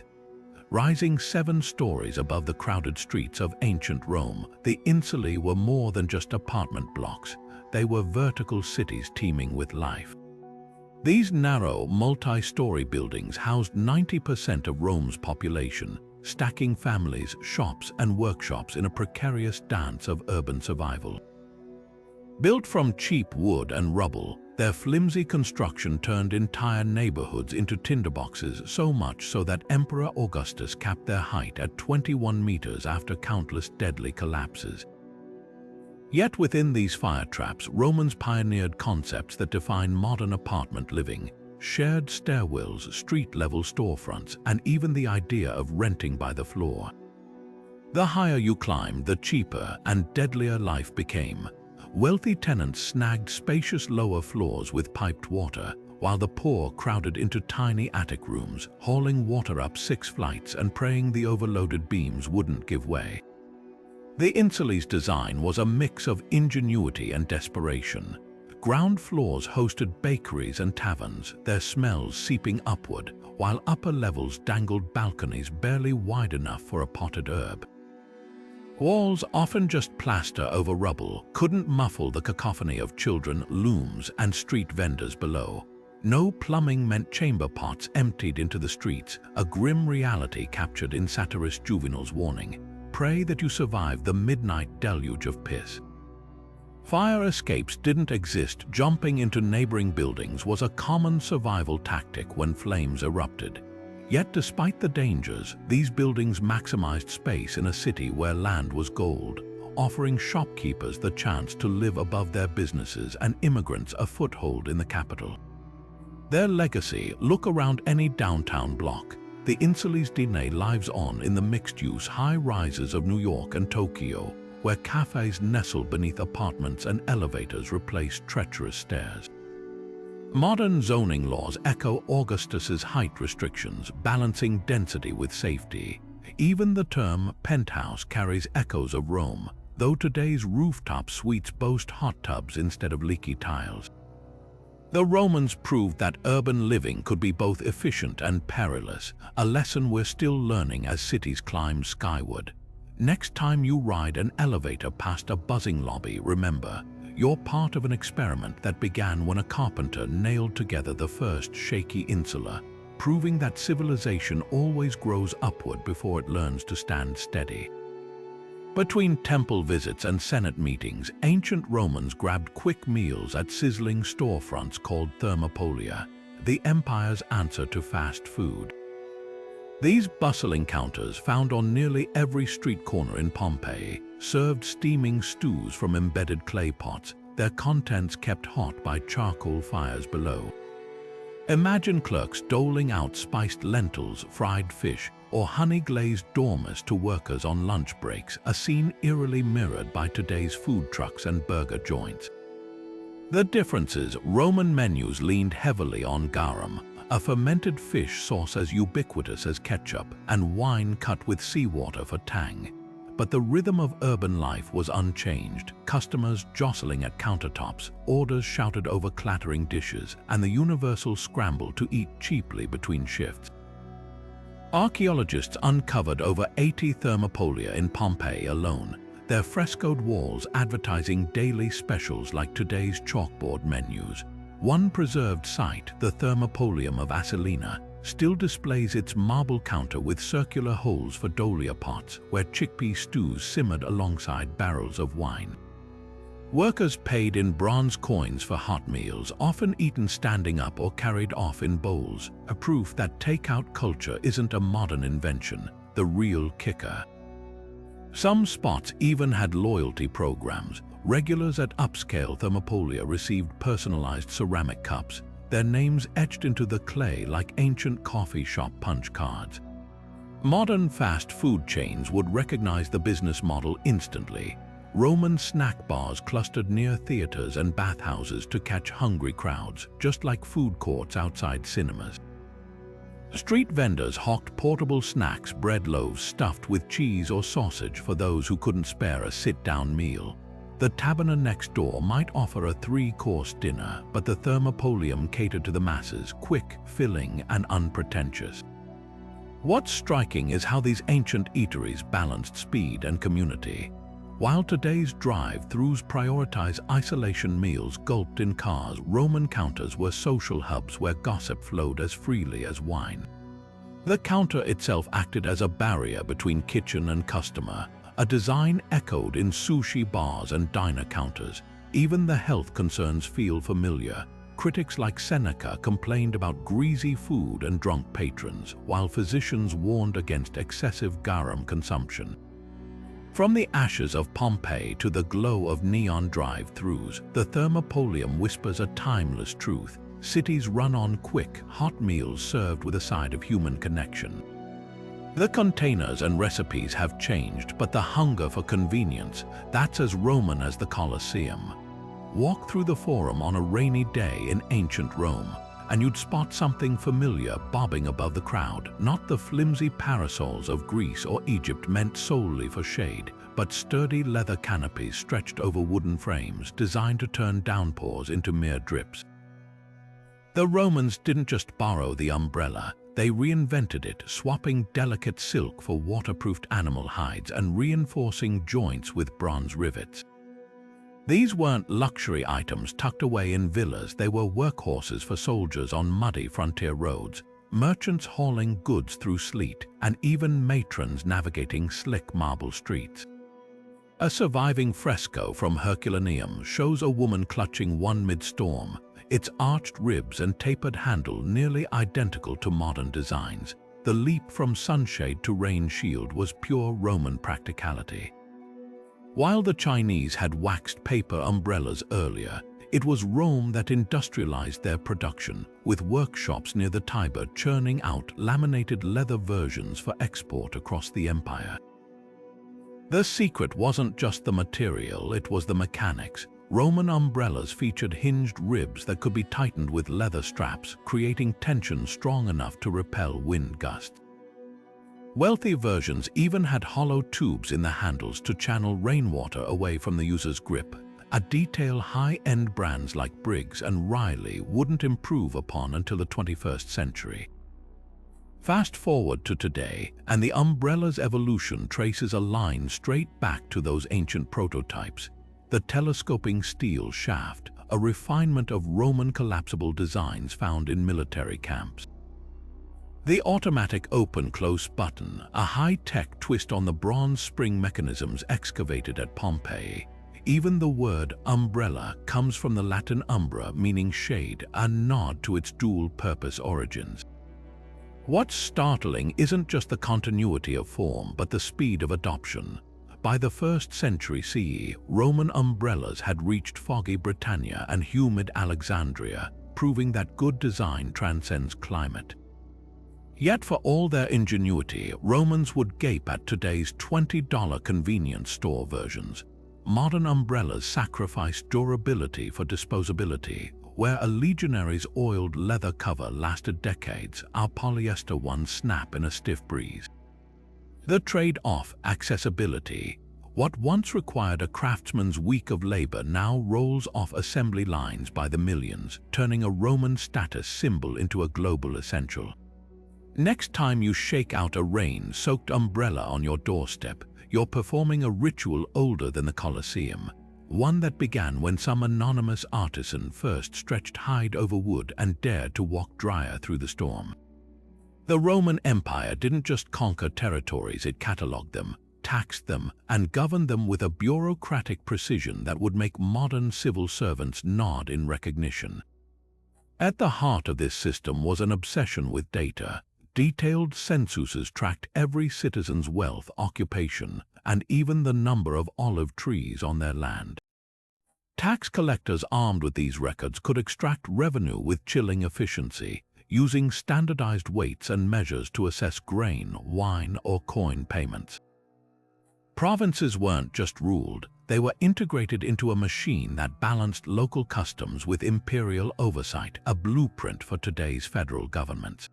Rising 7 stories above the crowded streets of ancient Rome, the insulae were more than just apartment blocks. They were vertical cities teeming with life. These narrow, multi-story buildings housed 90% of Rome's population, stacking families, shops, and workshops in a precarious dance of urban survival. Built from cheap wood and rubble, their flimsy construction turned entire neighborhoods into tinderboxes, so much so that Emperor Augustus capped their height at 21 meters after countless deadly collapses. Yet within these fire traps, Romans pioneered concepts that define modern apartment living: shared stairwells, street-level storefronts, and even the idea of renting by the floor. The higher you climbed, the cheaper and deadlier life became. Wealthy tenants snagged spacious lower floors with piped water, while the poor crowded into tiny attic rooms, hauling water up 6 flights and praying the overloaded beams wouldn't give way. The insulae's design was a mix of ingenuity and desperation. Ground floors hosted bakeries and taverns, their smells seeping upward, while upper levels dangled balconies barely wide enough for a potted herb. Walls, often just plaster over rubble, couldn't muffle the cacophony of children, looms, and street vendors below. No plumbing meant chamber pots emptied into the streets, a grim reality captured in satirist Juvenal's warning: pray that you survive the midnight deluge of piss. Fire escapes didn't exist. Jumping into neighboring buildings was a common survival tactic when flames erupted. Yet despite the dangers, these buildings maximized space in a city where land was gold, offering shopkeepers the chance to live above their businesses and immigrants a foothold in the capital. Their legacy: look around any downtown block. The insulae's DNA lives on in the mixed-use high-rises of New York and Tokyo, where cafes nestle beneath apartments and elevators replace treacherous stairs. Modern zoning laws echo Augustus's height restrictions, balancing density with safety. Even the term penthouse carries echoes of Rome, though today's rooftop suites boast hot tubs instead of leaky tiles. The Romans proved that urban living could be both efficient and perilous, a lesson we're still learning as cities climb skyward. Next time you ride an elevator past a buzzing lobby, remember, you're part of an experiment that began when a carpenter nailed together the first shaky insula, proving that civilization always grows upward before it learns to stand steady. Between temple visits and Senate meetings, ancient Romans grabbed quick meals at sizzling storefronts called thermopolia, the empire's answer to fast food. These bustling counters, found on nearly every street corner in Pompeii, served steaming stews from embedded clay pots, their contents kept hot by charcoal fires below. Imagine clerks doling out spiced lentils, fried fish, or honey-glazed dormice to workers on lunch breaks, a scene eerily mirrored by today's food trucks and burger joints. The differences: Roman menus leaned heavily on garum, a fermented fish sauce as ubiquitous as ketchup, and wine cut with seawater for tang. But the rhythm of urban life was unchanged, customers jostling at countertops, orders shouted over clattering dishes, and the universal scramble to eat cheaply between shifts. Archaeologists uncovered over 80 thermopolia in Pompeii alone, their frescoed walls advertising daily specials like today's chalkboard menus. One preserved site, the Thermopolium of Asilina, still displays its marble counter with circular holes for dolia pots where chickpea stews simmered alongside barrels of wine. Workers paid in bronze coins for hot meals, often eaten standing up or carried off in bowls, a proof that takeout culture isn't a modern invention, the real kicker. Some spots even had loyalty programs. Regulars at upscale thermopolia received personalized ceramic cups, their names etched into the clay like ancient coffee shop punch cards. Modern fast food chains would recognize the business model instantly. Roman snack bars clustered near theaters and bathhouses to catch hungry crowds, just like food courts outside cinemas. Street vendors hawked portable snacks, bread loaves stuffed with cheese or sausage for those who couldn't spare a sit-down meal. The taberna next door might offer a 3-course dinner, but the thermopolium catered to the masses, quick, filling, and unpretentious. What's striking is how these ancient eateries balanced speed and community. While today's drive-thrus prioritize isolation meals gulped in cars, Roman counters were social hubs where gossip flowed as freely as wine. The counter itself acted as a barrier between kitchen and customer, a design echoed in sushi bars and diner counters. Even the health concerns feel familiar. Critics like Seneca complained about greasy food and drunk patrons, while physicians warned against excessive garum consumption. From the ashes of Pompeii to the glow of neon drive-thrus, the thermopolium whispers a timeless truth. Cities run on quick, hot meals served with a side of human connection. The containers and recipes have changed, but the hunger for convenience, that's as Roman as the Colosseum. Walk through the Forum on a rainy day in ancient Rome, and you'd spot something familiar bobbing above the crowd, not the flimsy parasols of Greece or Egypt meant solely for shade, but sturdy leather canopies stretched over wooden frames designed to turn downpours into mere drips. The Romans didn't just borrow the umbrella, they reinvented it, swapping delicate silk for waterproofed animal hides and reinforcing joints with bronze rivets. These weren't luxury items tucked away in villas, they were workhorses for soldiers on muddy frontier roads, merchants hauling goods through sleet, and even matrons navigating slick marble streets. A surviving fresco from Herculaneum shows a woman clutching one mid-storm, its arched ribs and tapered handle nearly identical to modern designs. The leap from sunshade to rain shield was pure Roman practicality. While the Chinese had waxed paper umbrellas earlier, it was Rome that industrialized their production, with workshops near the Tiber churning out laminated leather versions for export across the empire. The secret wasn't just the material, it was the mechanics. Roman umbrellas featured hinged ribs that could be tightened with leather straps, creating tension strong enough to repel wind gusts. Wealthy versions even had hollow tubes in the handles to channel rainwater away from the user's grip, a detail high-end brands like Briggs and Riley wouldn't improve upon until the 21st century. Fast forward to today, and the umbrella's evolution traces a line straight back to those ancient prototypes. The telescoping steel shaft, a refinement of Roman collapsible designs found in military camps. The automatic open-close button, a high-tech twist on the bronze spring mechanisms excavated at Pompeii. Even the word umbrella comes from the Latin umbra, meaning shade, a nod to its dual-purpose origins. What's startling isn't just the continuity of form, but the speed of adoption. By the 1st century CE, Roman umbrellas had reached foggy Britannia and humid Alexandria, proving that good design transcends climate. Yet for all their ingenuity, Romans would gape at today's $20 convenience store versions. Modern umbrellas sacrifice durability for disposability. Where a legionary's oiled leather cover lasted decades, our polyester ones snap in a stiff breeze. The trade-off: accessibility. What once required a craftsman's week of labor now rolls off assembly lines by the millions, turning a Roman status symbol into a global essential. Next time you shake out a rain-soaked umbrella on your doorstep, you're performing a ritual older than the Colosseum, one that began when some anonymous artisan first stretched hide over wood and dared to walk drier through the storm. The Roman Empire didn't just conquer territories, it catalogued them, taxed them, and governed them with a bureaucratic precision that would make modern civil servants nod in recognition. At the heart of this system was an obsession with data. Detailed censuses tracked every citizen's wealth, occupation, and even the number of olive trees on their land. Tax collectors armed with these records could extract revenue with chilling efficiency, using standardized weights and measures to assess grain, wine, or coin payments. Provinces weren't just ruled, they were integrated into a machine that balanced local customs with imperial oversight, a blueprint for today's federal governments.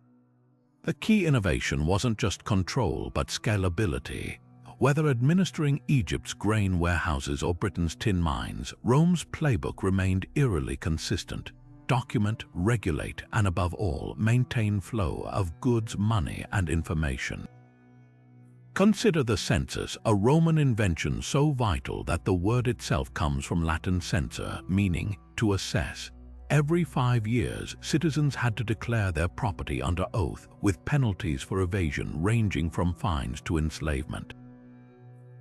The key innovation wasn't just control, but scalability. Whether administering Egypt's grain warehouses or Britain's tin mines, Rome's playbook remained eerily consistent. Document, regulate, and above all, maintain flow of goods, money, and information. Consider the census, a Roman invention so vital that the word itself comes from Latin censor, meaning to assess. Every 5 years, citizens had to declare their property under oath, with penalties for evasion ranging from fines to enslavement.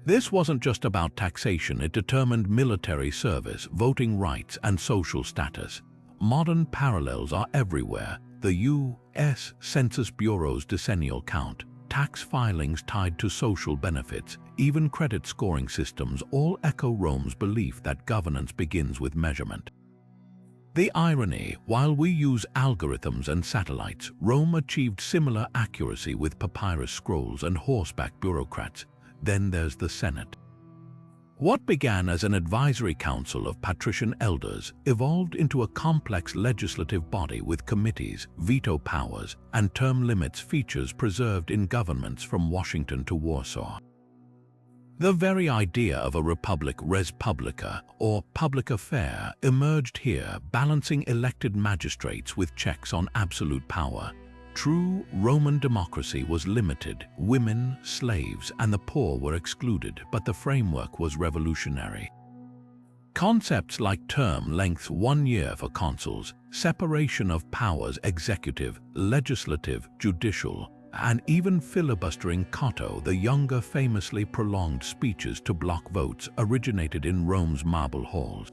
This wasn't just about taxation, it determined military service, voting rights, and social status. Modern parallels are everywhere. The U.S. Census Bureau's decennial count, tax filings tied to social benefits, even credit scoring systems all echo Rome's belief that governance begins with measurement. The irony: while we use algorithms and satellites, Rome achieved similar accuracy with papyrus scrolls and horseback bureaucrats. Then there's the Senate. What began as an advisory council of patrician elders evolved into a complex legislative body with committees, veto powers, and term limits, features preserved in governments from Washington to Warsaw. The very idea of a republic, res publica, or public affair, emerged here, balancing elected magistrates with checks on absolute power. True Roman democracy was limited. Women, slaves, and the poor were excluded, but the framework was revolutionary. Concepts like term length, 1 year for consuls, separation of powers, executive, legislative, judicial, and even filibustering Cato the Younger famously prolonged speeches to block votes originated in Rome's marble halls.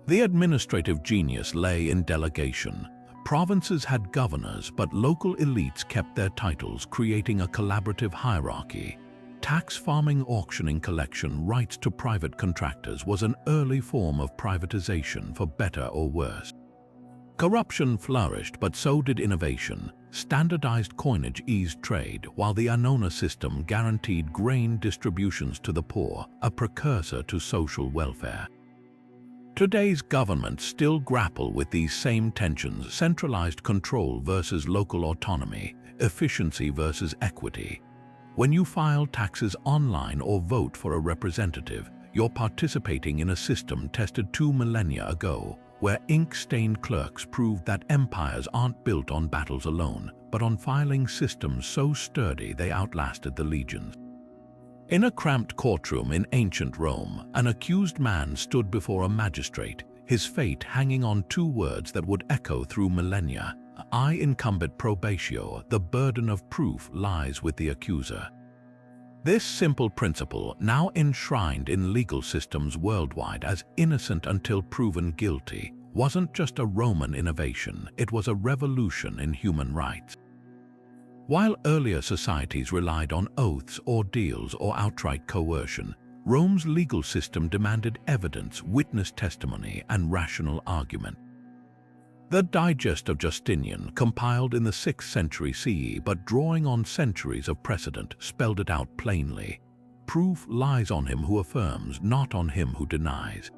The administrative genius lay in delegation. Provinces had governors, but local elites kept their titles, creating a collaborative hierarchy. Tax farming, auctioning, collection rights to private contractors was an early form of privatization, for better or worse. Corruption flourished, but so did innovation. Standardized coinage eased trade, while the annona system guaranteed grain distributions to the poor, a precursor to social welfare. Today's governments still grapple with these same tensions: centralized control versus local autonomy, efficiency versus equity. When you file taxes online or vote for a representative, you're participating in a system tested 2 millennia ago, where ink-stained clerks proved that empires aren't built on battles alone, but on filing systems so sturdy they outlasted the legions. In a cramped courtroom in ancient Rome, an accused man stood before a magistrate, his fate hanging on 2 words that would echo through millennia: I incumbit probatio, the burden of proof lies with the accuser. This simple principle, now enshrined in legal systems worldwide as innocent until proven guilty, wasn't just a Roman innovation, it was a revolution in human rights. While earlier societies relied on oaths, ordeals, or outright coercion, Rome's legal system demanded evidence, witness testimony, and rational argument. The Digest of Justinian, compiled in the 6th century CE but drawing on centuries of precedent, spelled it out plainly. Proof lies on him who affirms, not on him who denies.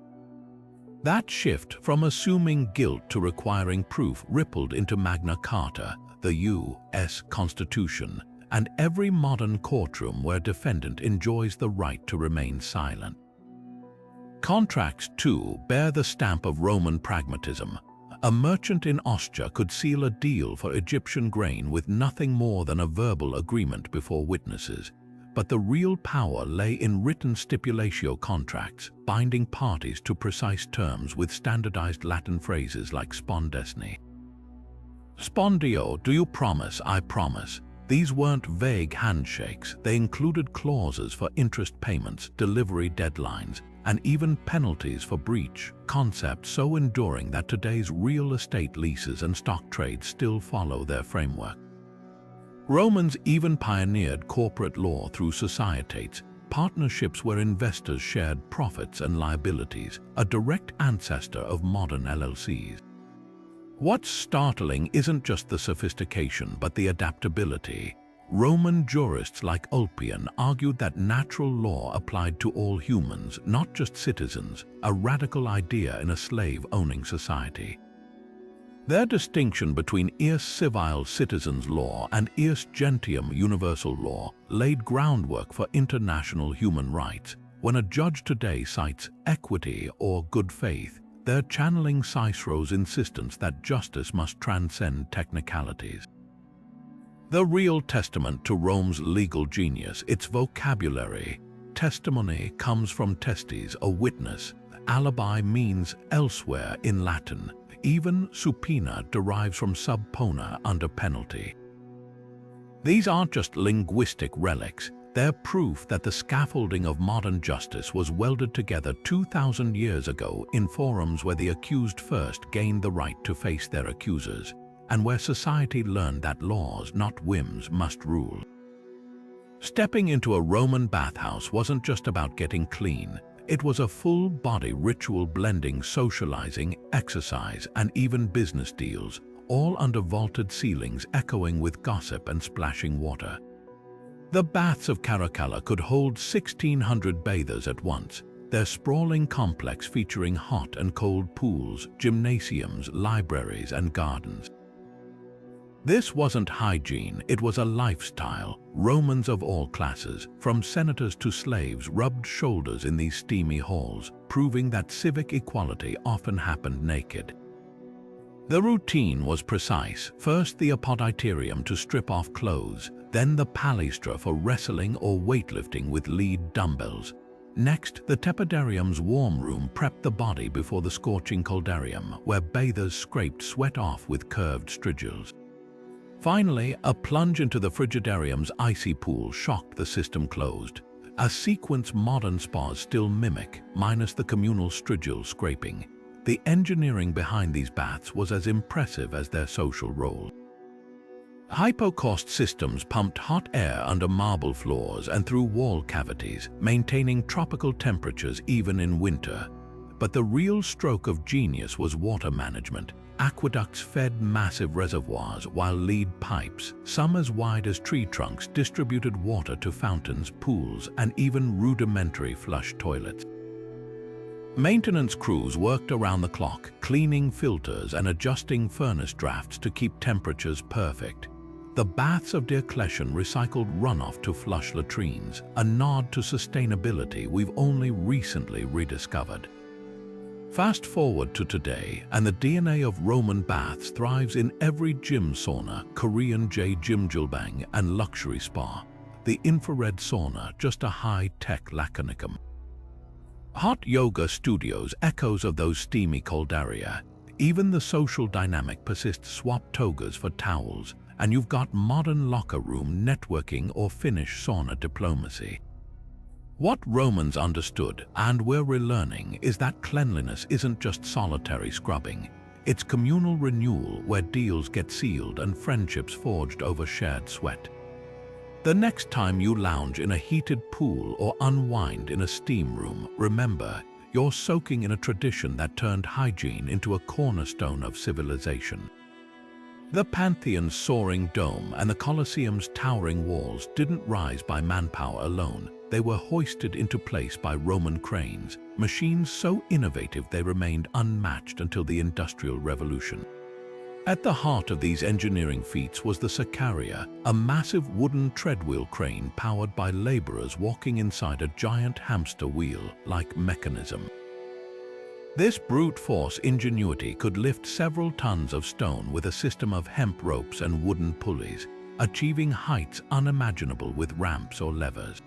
That shift from assuming guilt to requiring proof rippled into Magna Carta, the U.S. Constitution, and every modern courtroom where defendant enjoys the right to remain silent. Contracts, too, bear the stamp of Roman pragmatism. A merchant in Ostia could seal a deal for Egyptian grain with nothing more than a verbal agreement before witnesses. But the real power lay in written stipulatio contracts, binding parties to precise terms with standardized Latin phrases like spondesne. Spondio, do you promise, I promise. These weren't vague handshakes, they included clauses for interest payments, delivery deadlines, and even penalties for breach, concepts so enduring that today's real estate leases and stock trades still follow their framework. Romans even pioneered corporate law through societates, partnerships where investors shared profits and liabilities, a direct ancestor of modern LLCs. What's startling isn't just the sophistication but the adaptability. Roman jurists like Ulpian argued that natural law applied to all humans, not just citizens, a radical idea in a slave-owning society. Their distinction between ius civile citizens law and ius gentium universal law laid groundwork for international human rights. When a judge today cites equity or good faith, they're channeling Cicero's insistence that justice must transcend technicalities. The real testament to Rome's legal genius, its vocabulary. Testimony comes from testes, a witness. Alibi means elsewhere in Latin. Even supina derives from subpona, under penalty. These aren't just linguistic relics, they're proof that the scaffolding of modern justice was welded together 2,000 years ago in forums where the accused first gained the right to face their accusers, and where society learned that laws, not whims, must rule. Stepping into a Roman bathhouse wasn't just about getting clean. It was a full-body ritual blending socializing, exercise, and even business deals, all under vaulted ceilings echoing with gossip and splashing water. The baths of Caracalla could hold 1,600 bathers at once, their sprawling complex featuring hot and cold pools, gymnasiums, libraries, and gardens. This wasn't hygiene, it was a lifestyle. Romans of all classes, from senators to slaves, rubbed shoulders in these steamy halls, proving that civic equality often happened naked. The routine was precise. First the apoditerium to strip off clothes, then the palestra for wrestling or weightlifting with lead dumbbells. Next, the tepidarium's warm room prepped the body before the scorching coldarium, where bathers scraped sweat off with curved stridules. Finally, a plunge into the frigidarium's icy pool shocked the system closed, a sequence modern spas still mimic, minus the communal stridule scraping. The engineering behind these baths was as impressive as their social role. Hypocaust systems pumped hot air under marble floors and through wall cavities, maintaining tropical temperatures even in winter. But the real stroke of genius was water management. Aqueducts fed massive reservoirs, while lead pipes, some as wide as tree trunks, distributed water to fountains, pools, and even rudimentary flush toilets. Maintenance crews worked around the clock, cleaning filters and adjusting furnace drafts to keep temperatures perfect. The baths of Diocletian recycled runoff to flush latrines, a nod to sustainability we've only recently rediscovered. Fast forward to today, and the DNA of Roman baths thrives in every gym sauna, Korean jjimjilbang, and luxury spa. The infrared sauna, just a high-tech laconicum. Hot yoga studios, echoes of those steamy coldaria. Even the social dynamic persists, swap togas for towels, and you've got modern locker room networking or Finnish sauna diplomacy. What Romans understood, and we're relearning, is that cleanliness isn't just solitary scrubbing. It's communal renewal where deals get sealed and friendships forged over shared sweat. The next time you lounge in a heated pool or unwind in a steam room, remember, you're soaking in a tradition that turned hygiene into a cornerstone of civilization. The Pantheon's soaring dome and the Colosseum's towering walls didn't rise by manpower alone. They were hoisted into place by Roman cranes, machines so innovative they remained unmatched until the Industrial Revolution. At the heart of these engineering feats was the Scaria, a massive wooden treadwheel crane powered by laborers walking inside a giant hamster wheel-like mechanism. This brute force ingenuity could lift several tons of stone with a system of hemp ropes and wooden pulleys, achieving heights unimaginable with ramps or levers.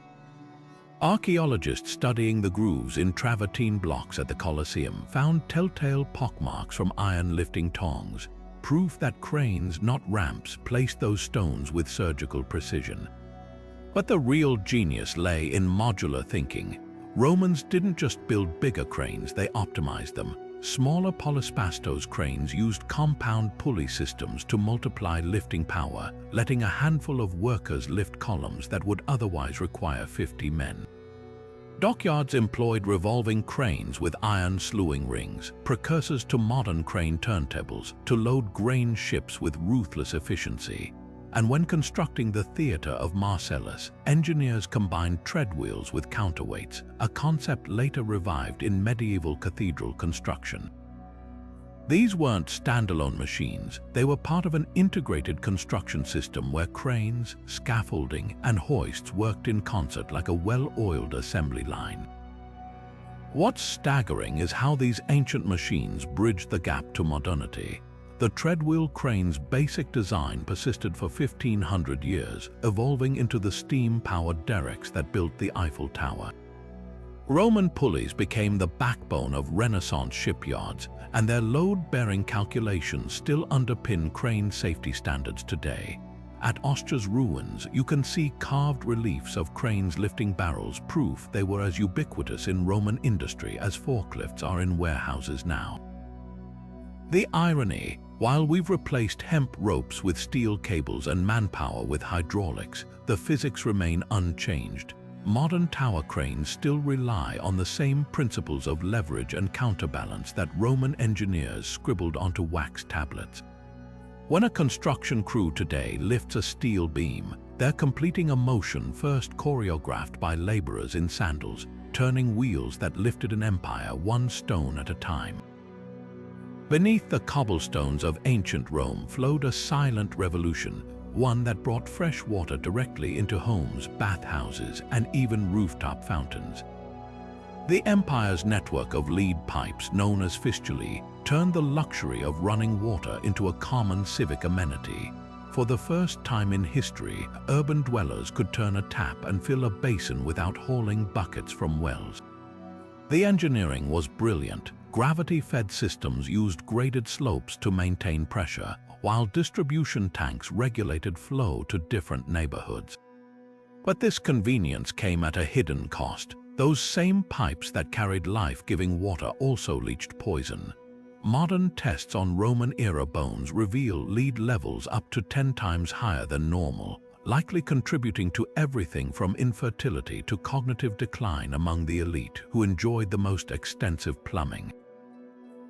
Archaeologists studying the grooves in travertine blocks at the Colosseum found telltale pockmarks from iron-lifting tongs, proof that cranes, not ramps, placed those stones with surgical precision. But the real genius lay in modular thinking. Romans didn't just build bigger cranes, they optimized them. Smaller polyspastos cranes used compound pulley systems to multiply lifting power, letting a handful of workers lift columns that would otherwise require 50 men. Dockyards employed revolving cranes with iron slewing rings, precursors to modern crane turntables, to load grain ships with ruthless efficiency. And when constructing the theater of Marcellus, engineers combined treadwheels with counterweights, a concept later revived in medieval cathedral construction. These weren't standalone machines, they were part of an integrated construction system where cranes, scaffolding, and hoists worked in concert like a well-oiled assembly line. What's staggering is how these ancient machines bridged the gap to modernity. The treadwheel crane's basic design persisted for 1,500 years, evolving into the steam-powered derricks that built the Eiffel Tower. Roman pulleys became the backbone of Renaissance shipyards, and their load-bearing calculations still underpin crane safety standards today. At Ostia's ruins, you can see carved reliefs of cranes lifting barrels, proof they were as ubiquitous in Roman industry as forklifts are in warehouses now. The irony, while we've replaced hemp ropes with steel cables and manpower with hydraulics, the physics remain unchanged. Modern tower cranes still rely on the same principles of leverage and counterbalance that Roman engineers scribbled onto wax tablets. When a construction crew today lifts a steel beam, they're completing a motion first choreographed by laborers in sandals, turning wheels that lifted an empire one stone at a time. Beneath the cobblestones of ancient Rome flowed a silent revolution, one that brought fresh water directly into homes, bathhouses, and even rooftop fountains. The empire's network of lead pipes, known as fistulae, turned the luxury of running water into a common civic amenity. For the first time in history, urban dwellers could turn a tap and fill a basin without hauling buckets from wells. The engineering was brilliant. Gravity-fed systems used graded slopes to maintain pressure, while distribution tanks regulated flow to different neighborhoods. But this convenience came at a hidden cost. Those same pipes that carried life-giving water also leached poison. Modern tests on Roman-era bones reveal lead levels up to 10 times higher than normal, likely contributing to everything from infertility to cognitive decline among the elite who enjoyed the most extensive plumbing.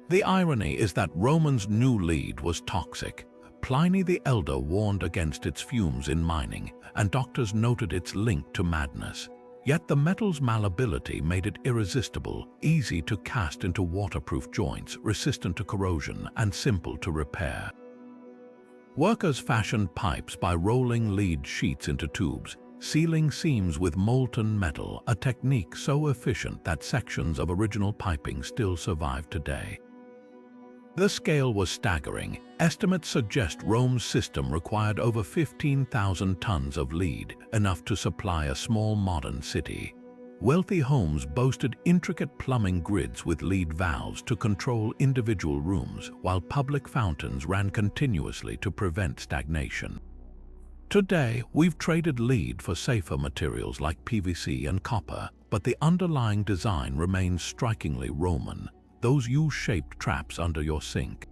The irony is that Romans' new lead was toxic. Pliny the Elder warned against its fumes in mining, and doctors noted its link to madness. Yet the metal's malleability made it irresistible, easy to cast into waterproof joints, resistant to corrosion, and simple to repair. Workers fashioned pipes by rolling lead sheets into tubes, sealing seams with molten metal, a technique so efficient that sections of original piping still survive today. The scale was staggering. Estimates suggest Rome's system required over 15,000 tons of lead, enough to supply a small modern city. Wealthy homes boasted intricate plumbing grids with lead valves to control individual rooms, while public fountains ran continuously to prevent stagnation. Today, we've traded lead for safer materials like PVC and copper, but the underlying design remains strikingly Roman. Those U-shaped traps under your sink.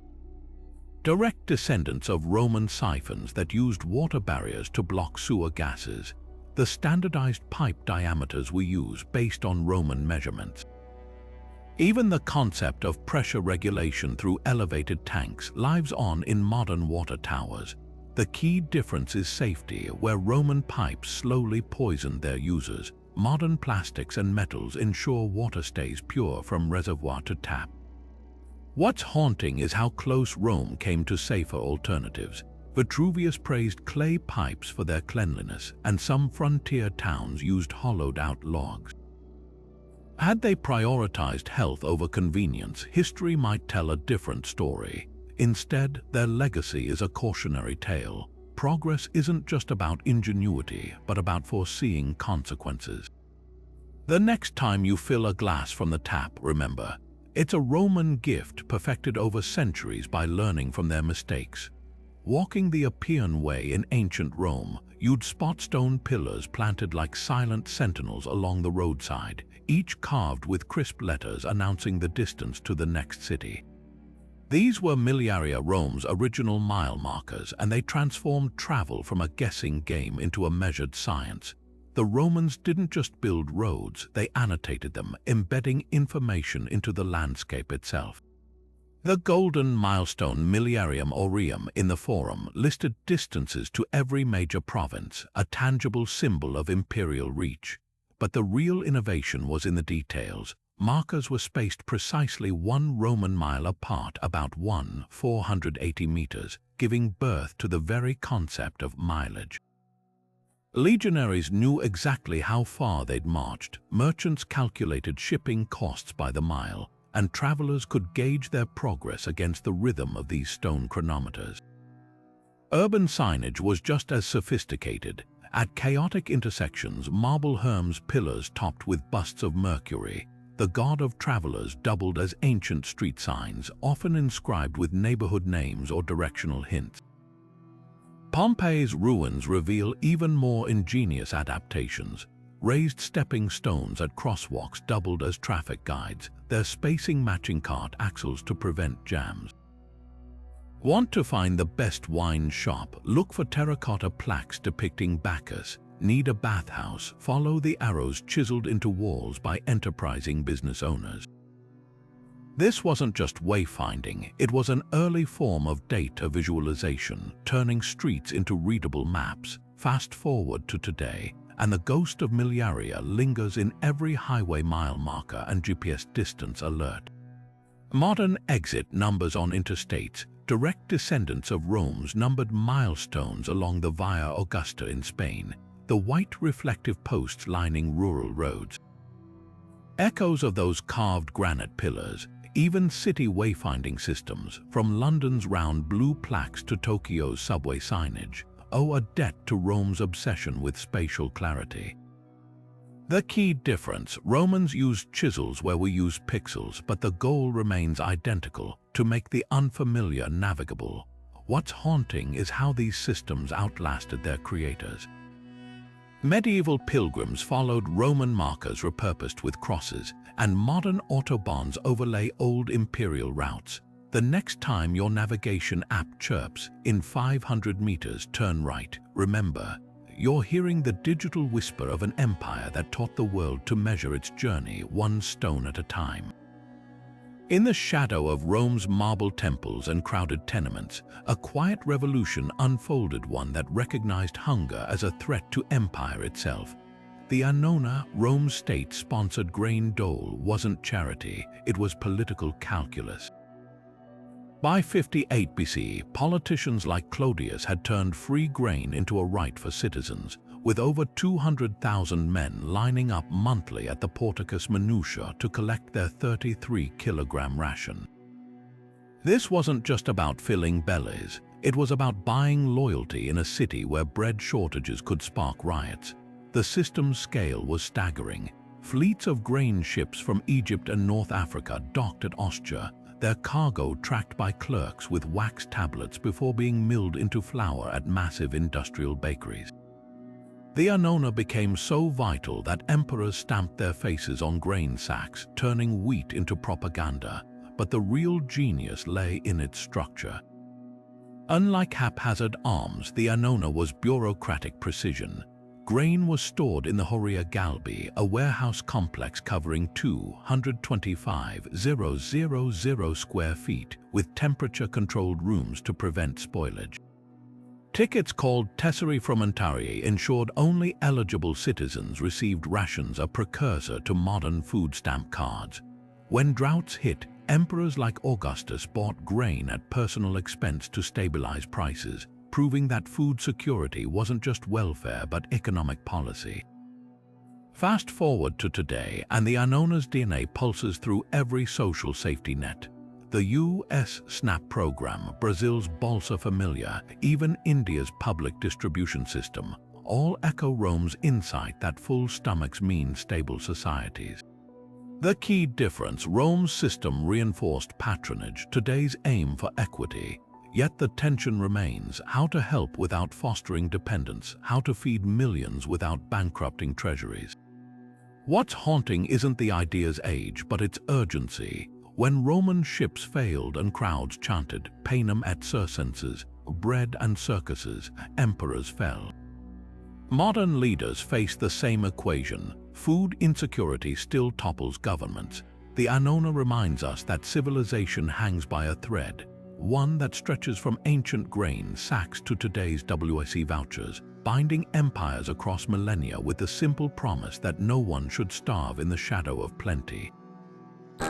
Direct descendants of Roman siphons that used water barriers to block sewer gases, the standardized pipe diameters we use based on Roman measurements. Even the concept of pressure regulation through elevated tanks lives on in modern water towers. The key difference is safety, where Roman pipes slowly poisoned their users. Modern plastics and metals ensure water stays pure from reservoir to tap. What's haunting is how close Rome came to safer alternatives. Vitruvius praised clay pipes for their cleanliness, and some frontier towns used hollowed-out logs. Had they prioritized health over convenience, history might tell a different story. Instead, their legacy is a cautionary tale. Progress isn't just about ingenuity, but about foreseeing consequences. The next time you fill a glass from the tap, remember, it's a Roman gift perfected over centuries by learning from their mistakes. Walking the Appian Way in ancient Rome, you'd spot stone pillars planted like silent sentinels along the roadside, each carved with crisp letters announcing the distance to the next city. These were Miliaria Rome's original mile markers, and they transformed travel from a guessing game into a measured science. The Romans didn't just build roads, they annotated them, embedding information into the landscape itself. The golden milestone Miliarium Aureum in the Forum listed distances to every major province, a tangible symbol of imperial reach. But the real innovation was in the details. Markers were spaced precisely 1 Roman mile apart, about 480 meters, giving birth to the very concept of mileage. Legionaries knew exactly how far they'd marched. Merchants calculated shipping costs by the mile, and travelers could gauge their progress against the rhythm of these stone chronometers. Urban signage was just as sophisticated. At chaotic intersections, marble Hermes pillars topped with busts of Mercury, the god of travelers, doubled as ancient street signs, often inscribed with neighborhood names or directional hints. Pompeii's ruins reveal even more ingenious adaptations. Raised stepping stones at crosswalks doubled as traffic guides, their spacing matching cart axles to prevent jams. Want to find the best wine shop? Look for terracotta plaques depicting Bacchus. Need a bathhouse? Follow the arrows chiseled into walls by enterprising business owners. This wasn't just wayfinding, it was an early form of data visualization, turning streets into readable maps. Fast forward to today, and the ghost of Miliaria lingers in every highway mile marker and GPS distance alert. Modern exit numbers on interstates, direct descendants of Rome's numbered milestones along the Via Augusta in Spain, the white reflective posts lining rural roads. Echoes of those carved granite pillars, even city wayfinding systems, from London's round blue plaques to Tokyo's subway signage, owe a debt to Rome's obsession with spatial clarity. The key difference: Romans used chisels where we use pixels, but the goal remains identical: to make the unfamiliar navigable. What's haunting is how these systems outlasted their creators. Medieval pilgrims followed Roman markers repurposed with crosses, and modern autobahns overlay old imperial routes. The next time your navigation app chirps, "In 500 meters, turn right," remember, you're hearing the digital whisper of an empire that taught the world to measure its journey one stone at a time. In the shadow of Rome's marble temples and crowded tenements, a quiet revolution unfolded, one that recognized hunger as a threat to empire itself. The Annona, Rome's state-sponsored grain dole, wasn't charity, it was political calculus. By 58 BC, politicians like Clodius had turned free grain into a right for citizens, with over 200,000 men lining up monthly at the Porticus Minutia to collect their 33-kilogram ration. This wasn't just about filling bellies, it was about buying loyalty in a city where bread shortages could spark riots. The system's scale was staggering. Fleets of grain ships from Egypt and North Africa docked at Ostia, their cargo tracked by clerks with wax tablets before being milled into flour at massive industrial bakeries. The Annona became so vital that emperors stamped their faces on grain sacks, turning wheat into propaganda, but the real genius lay in its structure. Unlike haphazard arms, the Annona was bureaucratic precision. Grain was stored in the Horia Galbi, a warehouse complex covering 225,000 square feet with temperature-controlled rooms to prevent spoilage. Tickets called tesserae frumentarii ensured only eligible citizens received rations, a precursor to modern food stamp cards. When droughts hit, emperors like Augustus bought grain at personal expense to stabilize prices, proving that food security wasn't just welfare but economic policy. Fast forward to today, and the Annona's DNA pulses through every social safety net. The US SNAP program, Brazil's Bolsa Familia, even India's public distribution system, all echo Rome's insight that full stomachs mean stable societies. The key difference: Rome's system reinforced patronage, today's aim for equity. Yet the tension remains: how to help without fostering dependence, how to feed millions without bankrupting treasuries. What's haunting isn't the idea's age, but its urgency. When Roman ships failed and crowds chanted "Panem et circenses," bread and circuses, emperors fell. Modern leaders face the same equation. Food insecurity still topples governments. The Annona reminds us that civilization hangs by a thread, one that stretches from ancient grain sacks to today's WSE vouchers, binding empires across millennia with the simple promise that no one should starve in the shadow of plenty.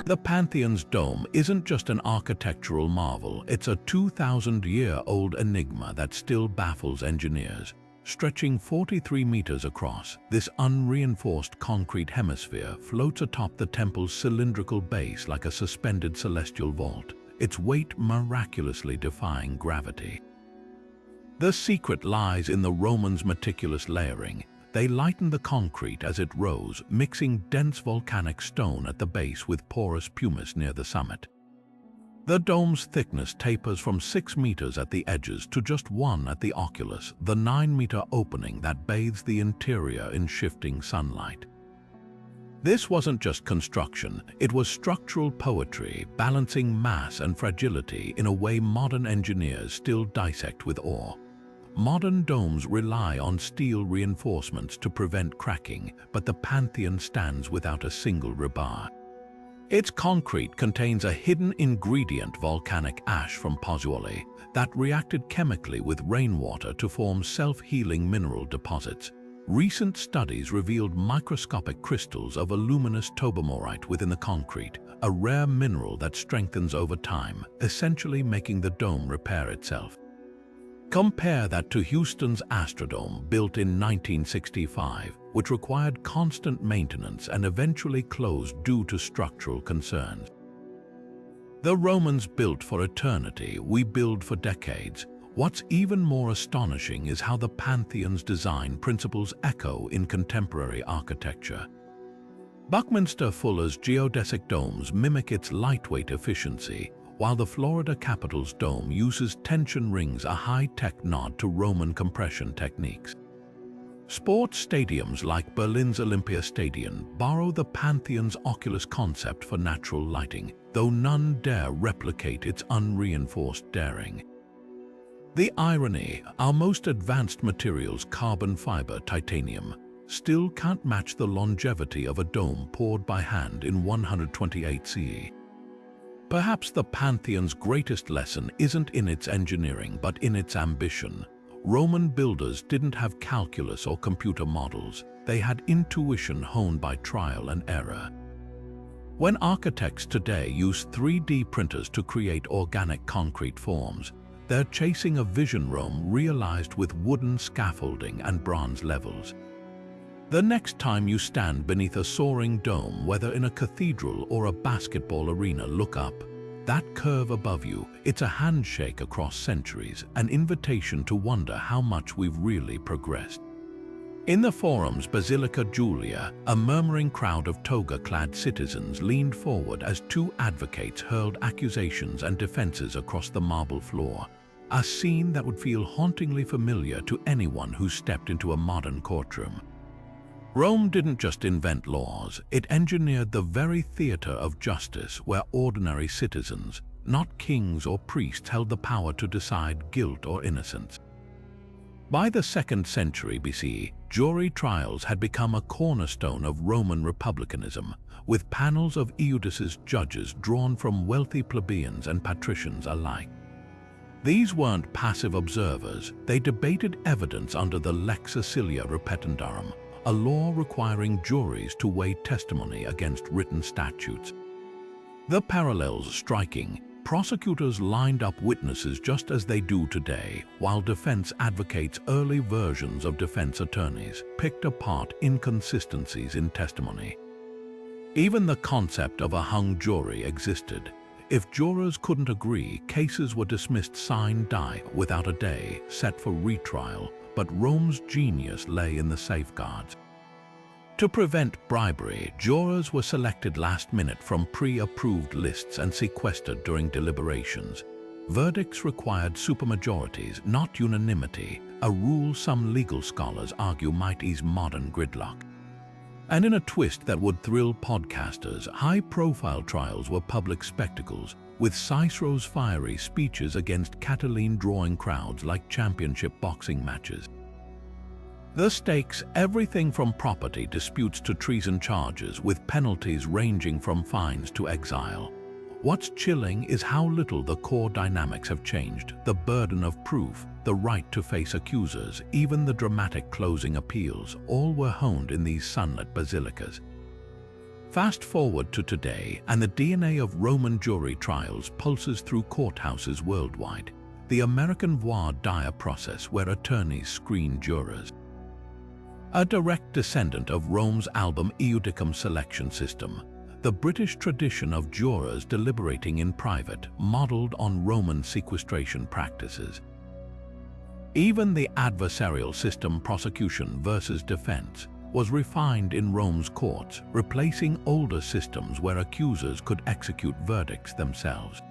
The Pantheon's dome isn't just an architectural marvel, it's a 2,000-year-old enigma that still baffles engineers. Stretching 43 meters across, this unreinforced concrete hemisphere floats atop the temple's cylindrical base like a suspended celestial vault, its weight miraculously defying gravity. The secret lies in the Romans' meticulous layering. They lightened the concrete as it rose, mixing dense volcanic stone at the base with porous pumice near the summit. The dome's thickness tapers from 6 meters at the edges to just 1 at the oculus, the 9-meter opening that bathes the interior in shifting sunlight. This wasn't just construction, it was structural poetry, balancing mass and fragility in a way modern engineers still dissect with awe. Modern domes rely on steel reinforcements to prevent cracking, but the Pantheon stands without a single rebar. Its concrete contains a hidden ingredient, volcanic ash from Pozzuoli, that reacted chemically with rainwater to form self-healing mineral deposits. Recent studies revealed microscopic crystals of aluminous tobamorite within the concrete, a rare mineral that strengthens over time, essentially making the dome repair itself. Compare that to Houston's Astrodome, built in 1965, which required constant maintenance and eventually closed due to structural concerns. The Romans built for eternity, we build for decades. What's even more astonishing is how the Pantheon's design principles echo in contemporary architecture. Buckminster Fuller's geodesic domes mimic its lightweight efficiency, while the Florida Capitol's dome uses tension rings, a high-tech nod to Roman compression techniques. Sports stadiums like Berlin's Olympiastadion borrow the Pantheon's oculus concept for natural lighting, though none dare replicate its unreinforced daring. The irony: our most advanced materials, carbon fiber, titanium, still can't match the longevity of a dome poured by hand in 128 CE. Perhaps the Pantheon's greatest lesson isn't in its engineering, but in its ambition. Roman builders didn't have calculus or computer models. They had intuition honed by trial and error. When architects today use 3D printers to create organic concrete forms, they're chasing a vision Rome realized with wooden scaffolding and bronze levels. The next time you stand beneath a soaring dome, whether in a cathedral or a basketball arena, look up. That curve above you, it's a handshake across centuries, an invitation to wonder how much we've really progressed. In the forum's Basilica Julia, a murmuring crowd of toga-clad citizens leaned forward as 2 advocates hurled accusations and defenses across the marble floor, a scene that would feel hauntingly familiar to anyone who stepped into a modern courtroom. Rome didn't just invent laws, it engineered the very theater of justice where ordinary citizens, not kings or priests, held the power to decide guilt or innocence. By the 2nd century BC, jury trials had become a cornerstone of Roman republicanism, with panels of Eudice's judges drawn from wealthy plebeians and patricians alike. These weren't passive observers, they debated evidence under the Lex Acilia Repetendarum, a law requiring juries to weigh testimony against written statutes. The parallels striking. Prosecutors lined up witnesses just as they do today, while defense advocates early versions of defense attorneys picked apart inconsistencies in testimony. Even the concept of a hung jury existed. If jurors couldn't agree, cases were dismissed sine die without a day set for retrial, but Rome's genius lay in the safeguards. To prevent bribery, jurors were selected last minute from pre-approved lists and sequestered during deliberations. Verdicts required supermajorities, not unanimity, a rule some legal scholars argue might ease modern gridlock. And in a twist that would thrill podcasters, high-profile trials were public spectacles, with Cicero's fiery speeches against Catiline drawing crowds like championship boxing matches. The stakes, everything from property disputes to treason charges, with penalties ranging from fines to exile. What's chilling is how little the core dynamics have changed: the burden of proof, the right to face accusers, even the dramatic closing appeals, all were honed in these sunlit basilicas. Fast forward to today, and the DNA of Roman jury trials pulses through courthouses worldwide. The American voir dire process, where attorneys screen jurors. A direct descendant of Rome's album Eudicum selection system, the British tradition of jurors deliberating in private, modeled on Roman sequestration practices. Even the adversarial system, prosecution versus defense, was refined in Rome's courts, replacing older systems where accusers could execute verdicts themselves.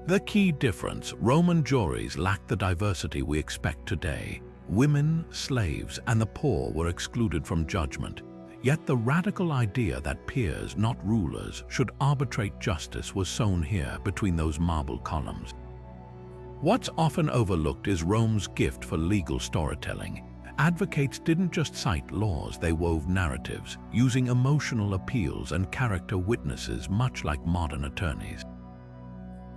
The key difference: Roman juries lacked the diversity we expect today. Women, slaves, and the poor were excluded from judgment. Yet the radical idea that peers, not rulers, should arbitrate justice was sown here between those marble columns. What's often overlooked is Rome's gift for legal storytelling. Advocates didn't just cite laws, they wove narratives, using emotional appeals and character witnesses much like modern attorneys.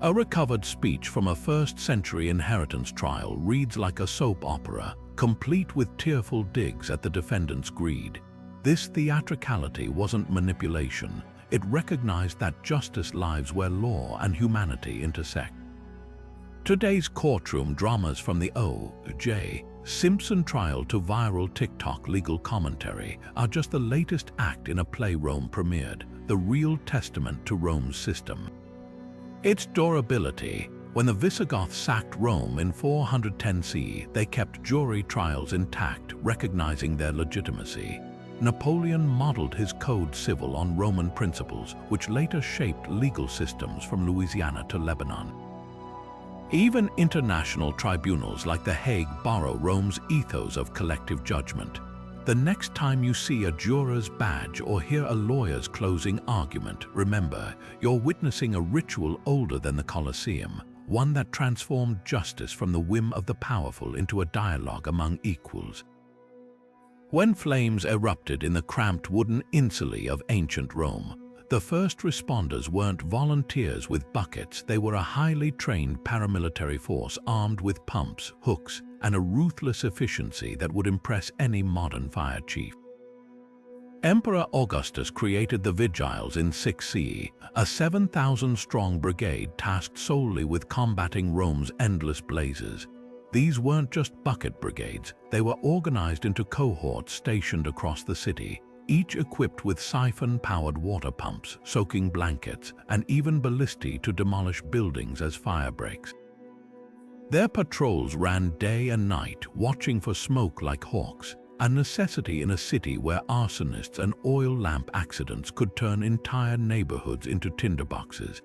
A recovered speech from a 1st century inheritance trial reads like a soap opera, complete with tearful digs at the defendant's greed. This theatricality wasn't manipulation. It recognized that justice lies where law and humanity intersect. Today's courtroom dramas, from the O.J. Simpson trial to viral TikTok legal commentary, are just the latest act in a play Rome premiered, the real testament to Rome's system. Its durability. When the Visigoths sacked Rome in 410 CE, they kept jury trials intact, recognizing their legitimacy. Napoleon modeled his Code Civil on Roman principles, which later shaped legal systems from Louisiana to Lebanon. Even international tribunals like The Hague borrow Rome's ethos of collective judgment. The next time you see a juror's badge or hear a lawyer's closing argument, remember, you're witnessing a ritual older than the Colosseum, one that transformed justice from the whim of the powerful into a dialogue among equals. When flames erupted in the cramped wooden insulae of ancient Rome, the first responders weren't volunteers with buckets, they were a highly trained paramilitary force armed with pumps, hooks, and a ruthless efficiency that would impress any modern fire chief. Emperor Augustus created the Vigiles in 6 CE, a 7,000-strong brigade tasked solely with combating Rome's endless blazes. These weren't just bucket brigades, they were organized into cohorts stationed across the city, each equipped with siphon-powered water pumps, soaking blankets, and even ballistae to demolish buildings as fire breaks. Their patrols ran day and night, watching for smoke like hawks, a necessity in a city where arsonists and oil lamp accidents could turn entire neighborhoods into tinderboxes.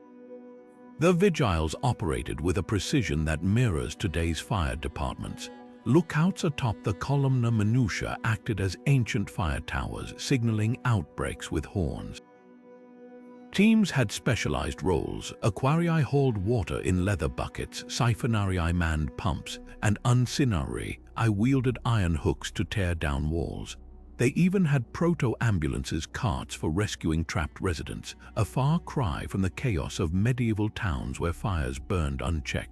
The Vigiles operated with a precision that mirrors today's fire departments. Lookouts atop the columnar minutiae acted as ancient fire towers, signaling outbreaks with horns. Teams had specialized roles. Aquarii hauled water in leather buckets, siphonarii manned pumps, and uncinarii, I wielded iron hooks to tear down walls. They even had proto-ambulances carts for rescuing trapped residents, a far cry from the chaos of medieval towns where fires burned unchecked.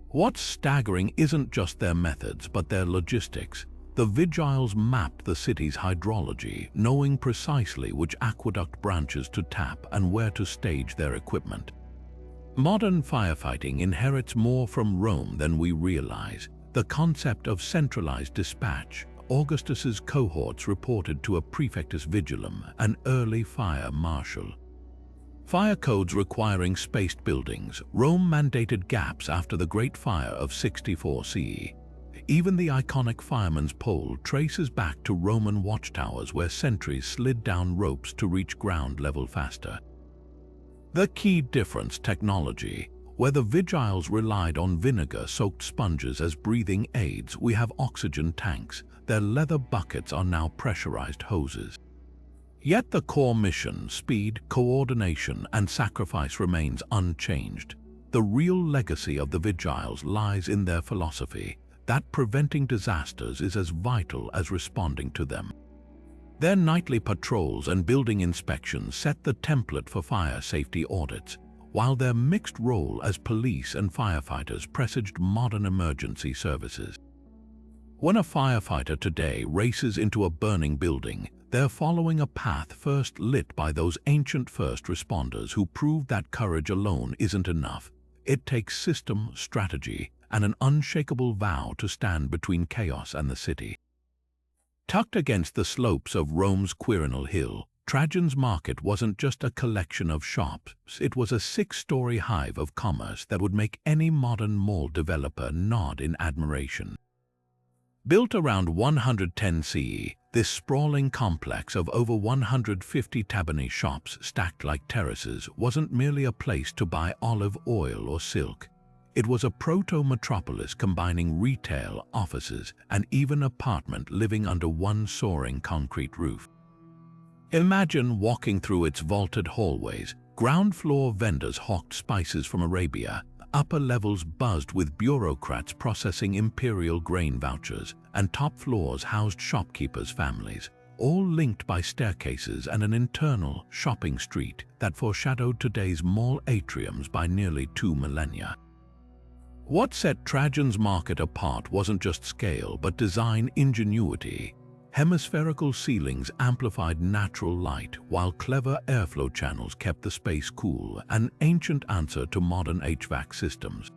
What's staggering isn't just their methods, but their logistics. The Vigiles mapped the city's hydrology, knowing precisely which aqueduct branches to tap and where to stage their equipment. Modern firefighting inherits more from Rome than we realize. The concept of centralized dispatch. Augustus's cohorts reported to a prefectus vigilum, an early fire marshal. Fire codes requiring spaced buildings. Rome mandated gaps after the Great Fire of 64 CE. Even the iconic fireman's pole traces back to Roman watchtowers where sentries slid down ropes to reach ground level faster. The key difference: technology. Where the Vigiles relied on vinegar-soaked sponges as breathing aids, we have oxygen tanks. Their leather buckets are now pressurized hoses. Yet the core mission, speed, coordination, and sacrifice remains unchanged. The real legacy of the Vigiles lies in their philosophy, that preventing disasters is as vital as responding to them. Their nightly patrols and building inspections set the template for fire safety audits, while their mixed role as police and firefighters presaged modern emergency services. When a firefighter today races into a burning building, they're following a path first lit by those ancient first responders who proved that courage alone isn't enough. It takes system, strategy, and an unshakable vow to stand between chaos and the city. Tucked against the slopes of Rome's Quirinal Hill, Trajan's Market wasn't just a collection of shops, it was a 6-story hive of commerce that would make any modern mall developer nod in admiration. Built around 110 CE, this sprawling complex of over 150 tabernae shops stacked like terraces wasn't merely a place to buy olive oil or silk. It was a proto-metropolis combining retail, offices, and even apartment living under one soaring concrete roof. Imagine walking through its vaulted hallways. Ground-floor vendors hawked spices from Arabia, upper levels buzzed with bureaucrats processing imperial grain vouchers, and top floors housed shopkeepers' families, all linked by staircases and an internal shopping street that foreshadowed today's mall atriums by nearly 2 millennia. What set Trajan's Market apart wasn't just scale, but design ingenuity. Hemispherical ceilings amplified natural light, while clever airflow channels kept the space cool, an ancient answer to modern HVAC systems.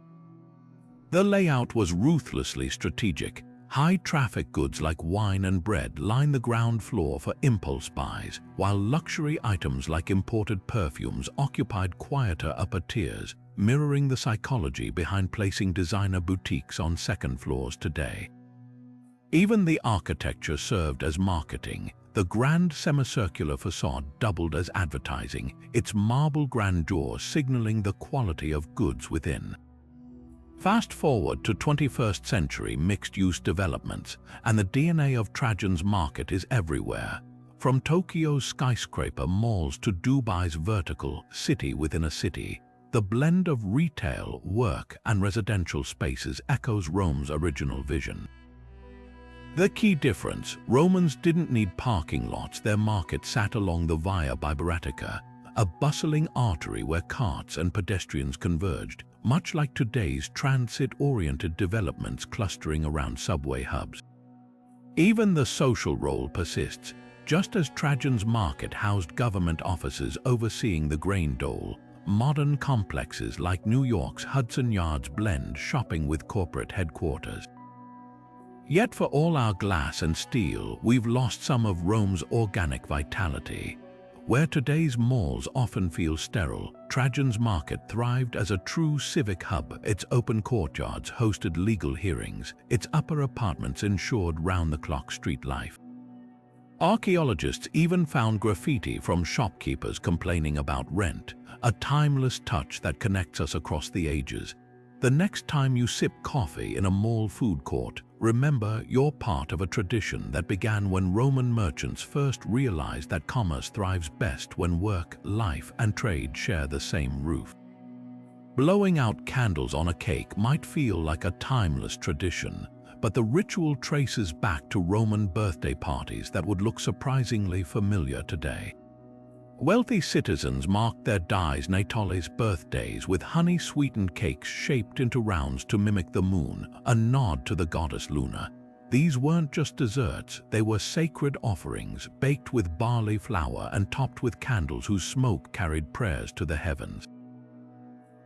The layout was ruthlessly strategic. High-traffic goods like wine and bread lined the ground floor for impulse buys, while luxury items like imported perfumes occupied quieter upper tiers, mirroring the psychology behind placing designer boutiques on second floors today. Even the architecture served as marketing. The grand semicircular facade doubled as advertising, its marble grandeur signaling the quality of goods within. Fast forward to 21st century mixed-use developments, and the DNA of Trajan's Market is everywhere. From Tokyo's skyscraper malls to Dubai's vertical city within a city, the blend of retail, work, and residential spaces echoes Rome's original vision. The key difference: Romans didn't need parking lots. Their market sat along the Via Biberatica, a bustling artery where carts and pedestrians converged, much like today's transit-oriented developments clustering around subway hubs. Even the social role persists. Just as Trajan's Market housed government offices overseeing the grain dole, modern complexes like New York's Hudson Yards blend shopping with corporate headquarters. Yet for all our glass and steel, we've lost some of Rome's organic vitality. Where today's malls often feel sterile, Trajan's Market thrived as a true civic hub. Its open courtyards hosted legal hearings, its upper apartments ensured round-the-clock street life. Archaeologists even found graffiti from shopkeepers complaining about rent, a timeless touch that connects us across the ages. The next time you sip coffee in a mall food court, remember you're part of a tradition that began when Roman merchants first realized that commerce thrives best when work, life, and trade share the same roof. Blowing out candles on a cake might feel like a timeless tradition, but the ritual traces back to Roman birthday parties that would look surprisingly familiar today. Wealthy citizens marked their dies natales birthdays with honey-sweetened cakes shaped into rounds to mimic the moon, a nod to the goddess Luna. These weren't just desserts, they were sacred offerings, baked with barley flour and topped with candles whose smoke carried prayers to the heavens.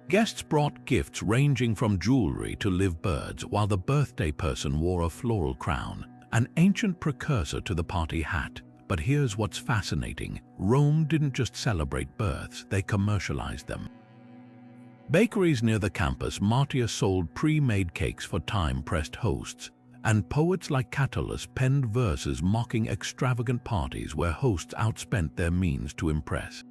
Guests brought gifts ranging from jewelry to live birds, while the birthday person wore a floral crown, an ancient precursor to the party hat. But here's what's fascinating. Rome didn't just celebrate births, they commercialized them. Bakeries near the campus Martia sold pre-made cakes for time-pressed hosts, and poets like Catullus penned verses mocking extravagant parties where hosts outspent their means to impress.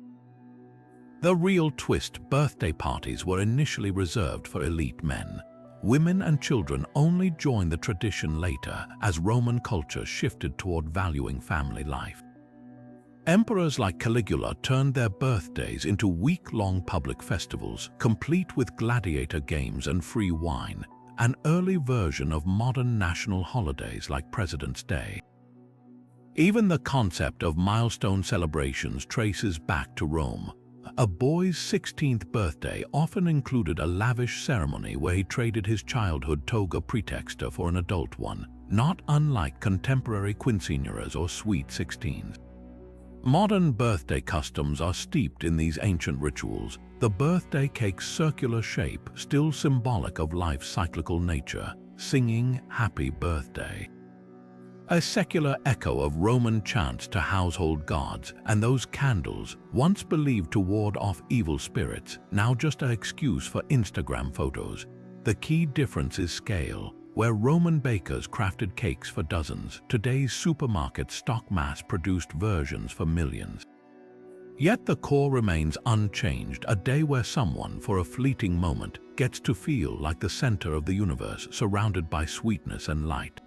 The real twist: birthday parties were initially reserved for elite men. Women and children only joined the tradition later as Roman culture shifted toward valuing family life. Emperors like Caligula turned their birthdays into week-long public festivals, complete with gladiator games and free wine, an early version of modern national holidays like President's Day. Even the concept of milestone celebrations traces back to Rome. A boy's 16th birthday often included a lavish ceremony where he traded his childhood toga pretexta for an adult one, not unlike contemporary quinceañeras or sweet 16s. Modern birthday customs are steeped in these ancient rituals, the birthday cake's circular shape still symbolic of life's cyclical nature, singing "Happy Birthday." A secular echo of Roman chants to household gods, and those candles, once believed to ward off evil spirits, now just an excuse for Instagram photos. The key difference is scale. Where Roman bakers crafted cakes for dozens, today's supermarkets stock mass-produced versions for millions. Yet the core remains unchanged, a day where someone, for a fleeting moment, gets to feel like the center of the universe, surrounded by sweetness and light.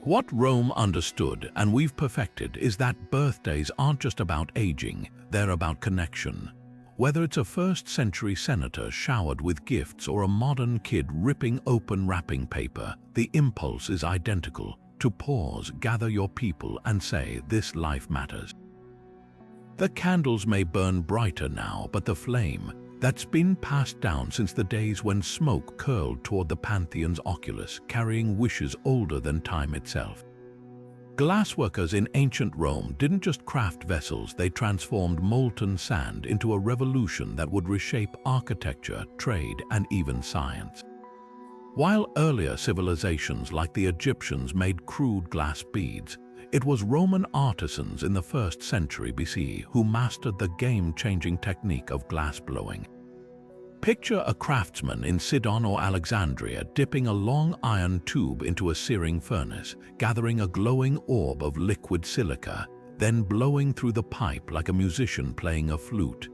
What Rome understood, and we've perfected, is that birthdays aren't just about aging, they're about connection. Whether it's a first-century senator showered with gifts or a modern kid ripping open wrapping paper, the impulse is identical: to pause, gather your people, and say, "This life matters." The candles may burn brighter now, but the flame, that's been passed down since the days when smoke curled toward the Pantheon's oculus, carrying wishes older than time itself. Glassworkers in ancient Rome didn't just craft vessels, they transformed molten sand into a revolution that would reshape architecture, trade, and even science. While earlier civilizations like the Egyptians made crude glass beads, it was Roman artisans in the 1st century BCE who mastered the game-changing technique of glass blowing. Picture a craftsman in Sidon or Alexandria dipping a long iron tube into a searing furnace, gathering a glowing orb of liquid silica, then blowing through the pipe like a musician playing a flute.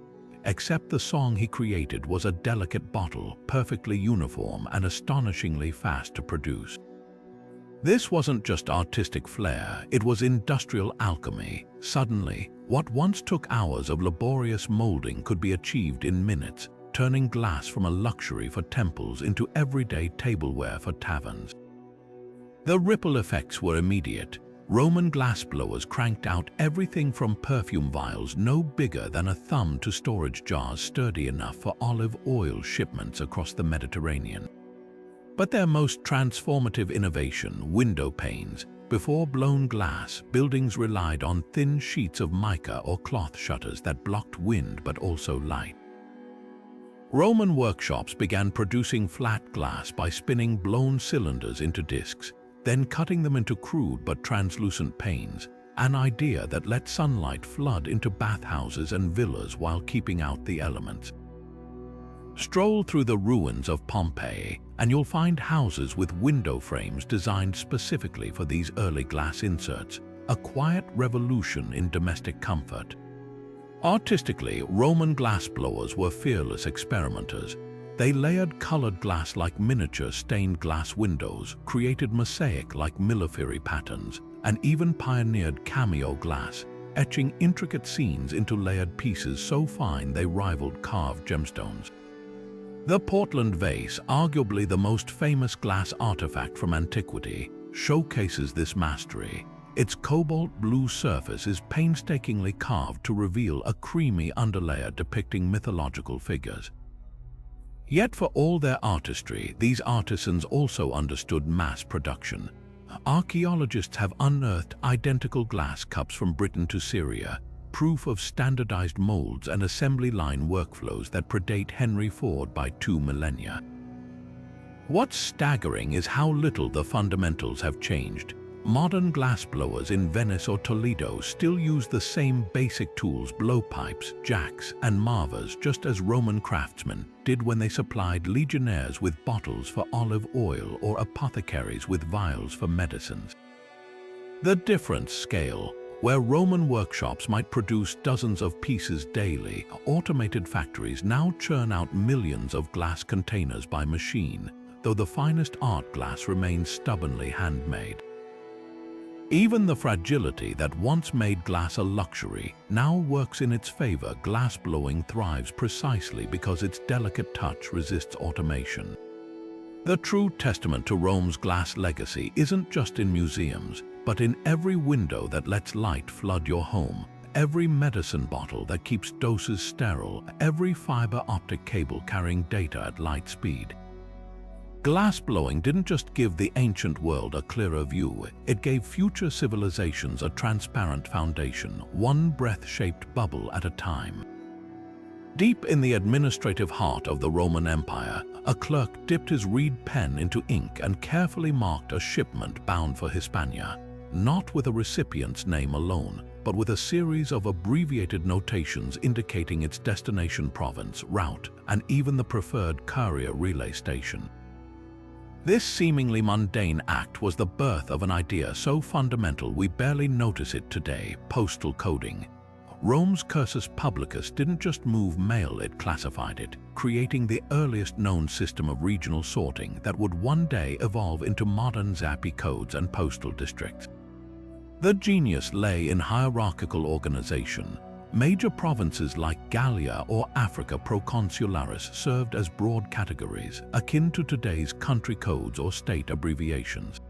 Except the song he created was a delicate bottle, perfectly uniform and astonishingly fast to produce. This wasn't just artistic flair, it was industrial alchemy. Suddenly, what once took hours of laborious molding could be achieved in minutes, turning glass from a luxury for temples into everyday tableware for taverns. The ripple effects were immediate. Roman glassblowers cranked out everything from perfume vials no bigger than a thumb to storage jars sturdy enough for olive oil shipments across the Mediterranean. But their most transformative innovation, window panes. Before blown glass, buildings relied on thin sheets of mica or cloth shutters that blocked wind but also light. Roman workshops began producing flat glass by spinning blown cylinders into discs, then cutting them into crude but translucent panes, an idea that let sunlight flood into bathhouses and villas while keeping out the elements. Stroll through the ruins of Pompeii, and you'll find houses with window frames designed specifically for these early glass inserts, a quiet revolution in domestic comfort. Artistically, Roman glassblowers were fearless experimenters. They layered colored glass like miniature stained glass windows, created mosaic-like millefiori patterns, and even pioneered cameo glass, etching intricate scenes into layered pieces so fine they rivaled carved gemstones. The Portland vase, arguably the most famous glass artifact from antiquity, showcases this mastery. Its cobalt blue surface is painstakingly carved to reveal a creamy underlayer depicting mythological figures. Yet for all their artistry, these artisans also understood mass production. Archaeologists have unearthed identical glass cups from Britain to Syria, proof of standardized molds and assembly line workflows that predate Henry Ford by 2 millennia. What's staggering is how little the fundamentals have changed. Modern glassblowers in Venice or Toledo still use the same basic tools, blowpipes, jacks, and marvers, just as Roman craftsmen did when they supplied legionnaires with bottles for olive oil or apothecaries with vials for medicines. The difference scale. Where Roman workshops might produce dozens of pieces daily, automated factories now churn out millions of glass containers by machine, though the finest art glass remains stubbornly handmade. Even the fragility that once made glass a luxury now works in its favor. Glassblowing thrives precisely because its delicate touch resists automation. The true testament to Rome's glass legacy isn't just in museums, but in every window that lets light flood your home, every medicine bottle that keeps doses sterile, every fiber optic cable carrying data at light speed. Glassblowing didn't just give the ancient world a clearer view, it gave future civilizations a transparent foundation, one breath-shaped bubble at a time. Deep in the administrative heart of the Roman Empire, a clerk dipped his reed pen into ink and carefully marked a shipment bound for Hispania, not with a recipient's name alone, but with a series of abbreviated notations indicating its destination province, route, and even the preferred courier relay station. This seemingly mundane act was the birth of an idea so fundamental we barely notice it today: postal coding. Rome's cursus publicus didn't just move mail, it classified it, creating the earliest known system of regional sorting that would one day evolve into modern Zappi codes and postal districts. The genius lay in hierarchical organization. Major provinces like Gallia or Africa Proconsularis served as broad categories, akin to today's country codes or state abbreviations.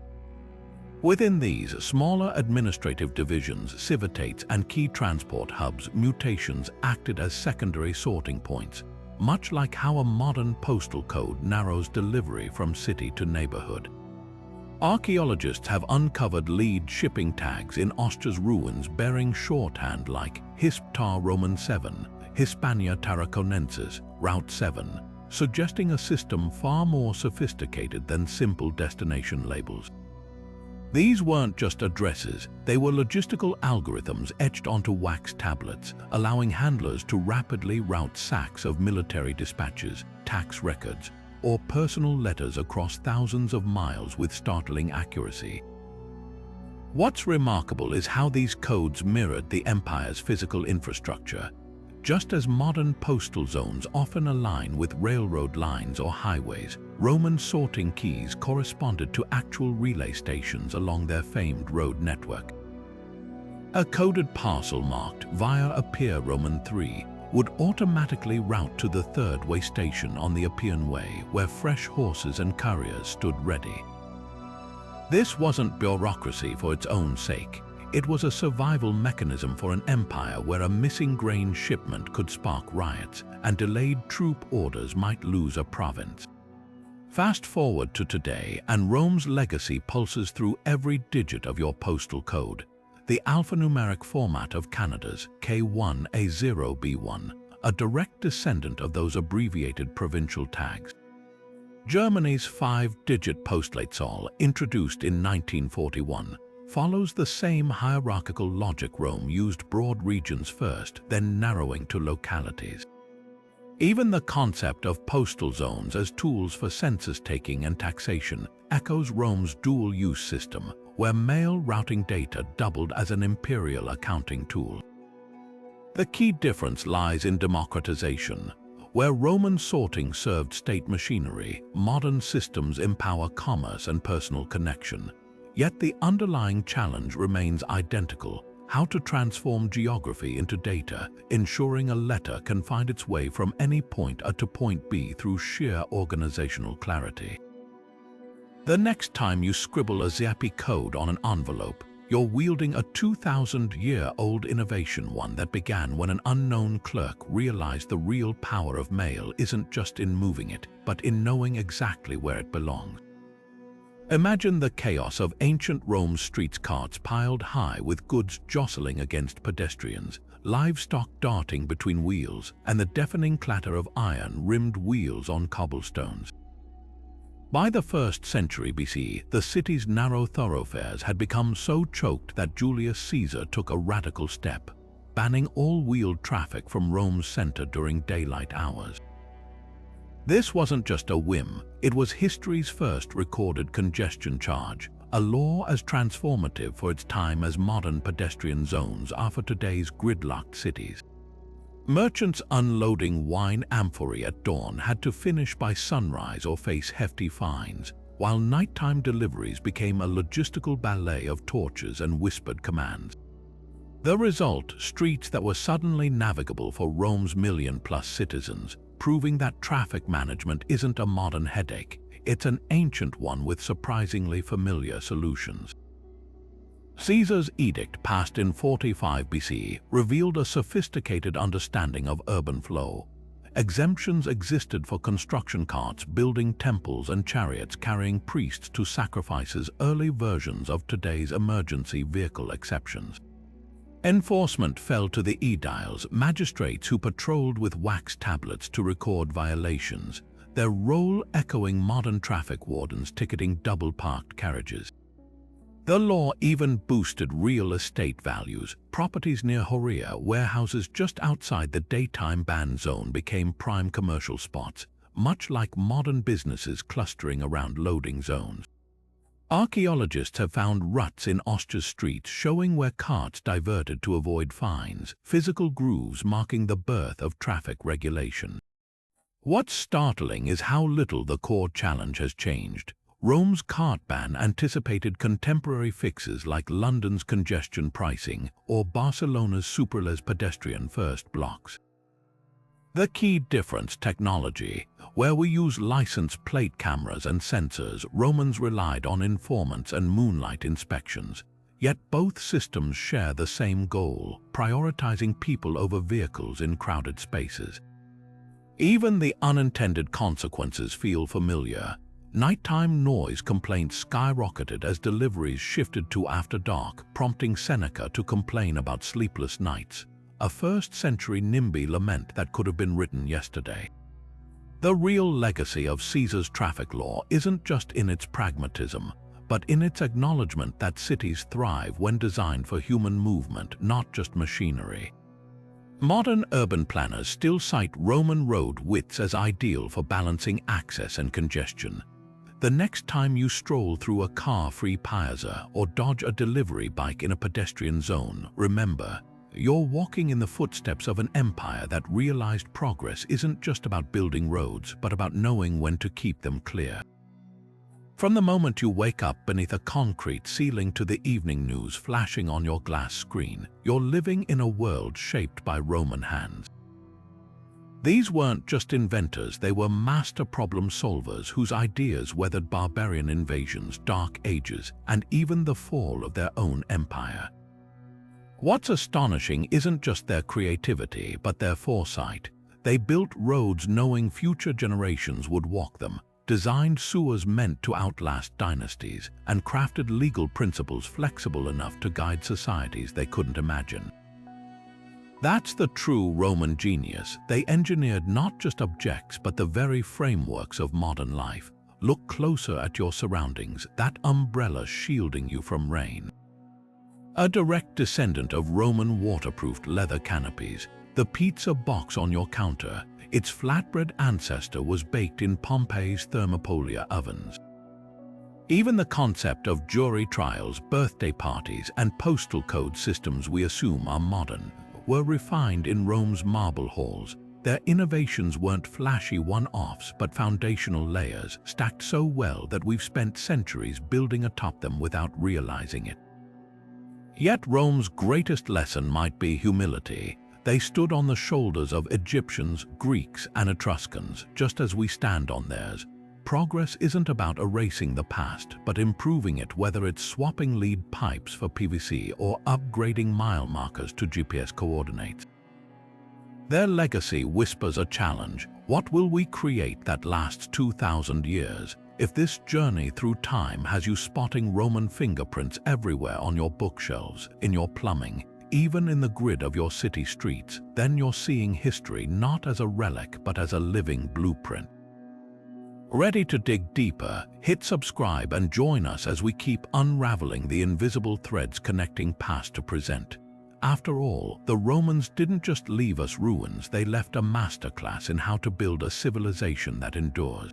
Within these, smaller administrative divisions, civitates, and key transport hubs, mutations acted as secondary sorting points, much like how a modern postal code narrows delivery from city to neighborhood. Archaeologists have uncovered lead shipping tags in Ostra's ruins bearing shorthand like Hisptar Roman 7, Hispania Tarraconensis, Route 7, suggesting a system far more sophisticated than simple destination labels. These weren't just addresses, they were logistical algorithms etched onto wax tablets, allowing handlers to rapidly route sacks of military dispatches, tax records, or personal letters across thousands of miles with startling accuracy. What's remarkable is how these codes mirrored the empire's physical infrastructure. Just as modern postal zones often align with railroad lines or highways, Roman sorting keys corresponded to actual relay stations along their famed road network. A coded parcel marked via Appia Roman 3 would automatically route to the third way station on the Appian Way, where fresh horses and couriers stood ready. This wasn't bureaucracy for its own sake. It was a survival mechanism for an empire where a missing grain shipment could spark riots and delayed troop orders might lose a province. Fast forward to today, and Rome's legacy pulses through every digit of your postal code. The alphanumeric format of Canada's K1A0B1, a direct descendant of those abbreviated provincial tags. Germany's 5-digit Postleitzahl, introduced in 1941, follows the same hierarchical logic. Rome used broad regions first, then narrowing to localities. Even the concept of postal zones as tools for census-taking and taxation echoes Rome's dual-use system, where mail routing data doubled as an imperial accounting tool. The key difference lies in democratization. Where Roman sorting served state machinery, modern systems empower commerce and personal connection. Yet the underlying challenge remains identical: how to transform geography into data, ensuring a letter can find its way from any point A to point B through sheer organizational clarity. The next time you scribble a zappy code on an envelope, you're wielding a 2,000-year-old innovation, one that began when an unknown clerk realized the real power of mail isn't just in moving it, but in knowing exactly where it belongs. Imagine the chaos of ancient Rome's street carts piled high with goods jostling against pedestrians, livestock darting between wheels, and the deafening clatter of iron-rimmed wheels on cobblestones. By the 1st century BC, the city's narrow thoroughfares had become so choked that Julius Caesar took a radical step, banning all wheeled traffic from Rome's center during daylight hours. This wasn't just a whim, it was history's first recorded congestion charge, a law as transformative for its time as modern pedestrian zones are for today's gridlocked cities. Merchants unloading wine amphorae at dawn had to finish by sunrise or face hefty fines, while nighttime deliveries became a logistical ballet of torches and whispered commands. The result, streets that were suddenly navigable for Rome's million-plus citizens, proving that traffic management isn't a modern headache, it's an ancient one with surprisingly familiar solutions. Caesar's edict, passed in 45 BC, revealed a sophisticated understanding of urban flow. Exemptions existed for construction carts building temples and chariots carrying priests to sacrifices, early versions of today's emergency vehicle exceptions. Enforcement fell to the aediles, magistrates who patrolled with wax tablets to record violations, their role echoing modern traffic wardens ticketing double-parked carriages. The law even boosted real estate values. Properties near Horea, warehouses just outside the daytime ban zone, became prime commercial spots, much like modern businesses clustering around loading zones. Archaeologists have found ruts in Ostia's streets showing where carts diverted to avoid fines, physical grooves marking the birth of traffic regulation. What's startling is how little the core challenge has changed. Rome's cart ban anticipated contemporary fixes like London's congestion pricing or Barcelona's superless pedestrian-first blocks. The key difference: technology. Where we use license plate cameras and sensors, Romans relied on informants and moonlight inspections. Yet both systems share the same goal: prioritizing people over vehicles in crowded spaces. Even the unintended consequences feel familiar. Nighttime noise complaints skyrocketed as deliveries shifted to after dark, prompting Seneca to complain about sleepless nights, a 1st century NIMBY lament that could have been written yesterday. The real legacy of Caesar's traffic law isn't just in its pragmatism, but in its acknowledgement that cities thrive when designed for human movement, not just machinery. Modern urban planners still cite Roman road widths as ideal for balancing access and congestion. The next time you stroll through a car-free piazza or dodge a delivery bike in a pedestrian zone, remember, you're walking in the footsteps of an empire that realized progress isn't just about building roads, but about knowing when to keep them clear. From the moment you wake up beneath a concrete ceiling to the evening news flashing on your glass screen, you're living in a world shaped by Roman hands. These weren't just inventors, they were master problem solvers whose ideas weathered barbarian invasions, dark ages, and even the fall of their own empire. What's astonishing isn't just their creativity, but their foresight. They built roads knowing future generations would walk them, designed sewers meant to outlast dynasties, and crafted legal principles flexible enough to guide societies they couldn't imagine. That's the true Roman genius. They engineered not just objects, but the very frameworks of modern life. Look closer at your surroundings, that umbrella shielding you from rain. A direct descendant of Roman waterproofed leather canopies, the pizza box on your counter, its flatbread ancestor was baked in Pompeii's thermopolia ovens. Even the concept of jury trials, birthday parties, and postal code systems we assume are modern were refined in Rome's marble halls. Their innovations weren't flashy one-offs, but foundational layers, stacked so well that we've spent centuries building atop them without realizing it. Yet Rome's greatest lesson might be humility. They stood on the shoulders of Egyptians, Greeks, and Etruscans, just as we stand on theirs. Progress isn't about erasing the past, but improving it, whether it's swapping lead pipes for PVC or upgrading mile markers to GPS coordinates. Their legacy whispers a challenge. What will we create that lasts 2,000 years? If this journey through time has you spotting Roman fingerprints everywhere on your bookshelves, in your plumbing, even in the grid of your city streets, then you're seeing history not as a relic but as a living blueprint. Ready to dig deeper? Hit subscribe and join us as we keep unraveling the invisible threads connecting past to present. After all, the Romans didn't just leave us ruins, they left a masterclass in how to build a civilization that endures.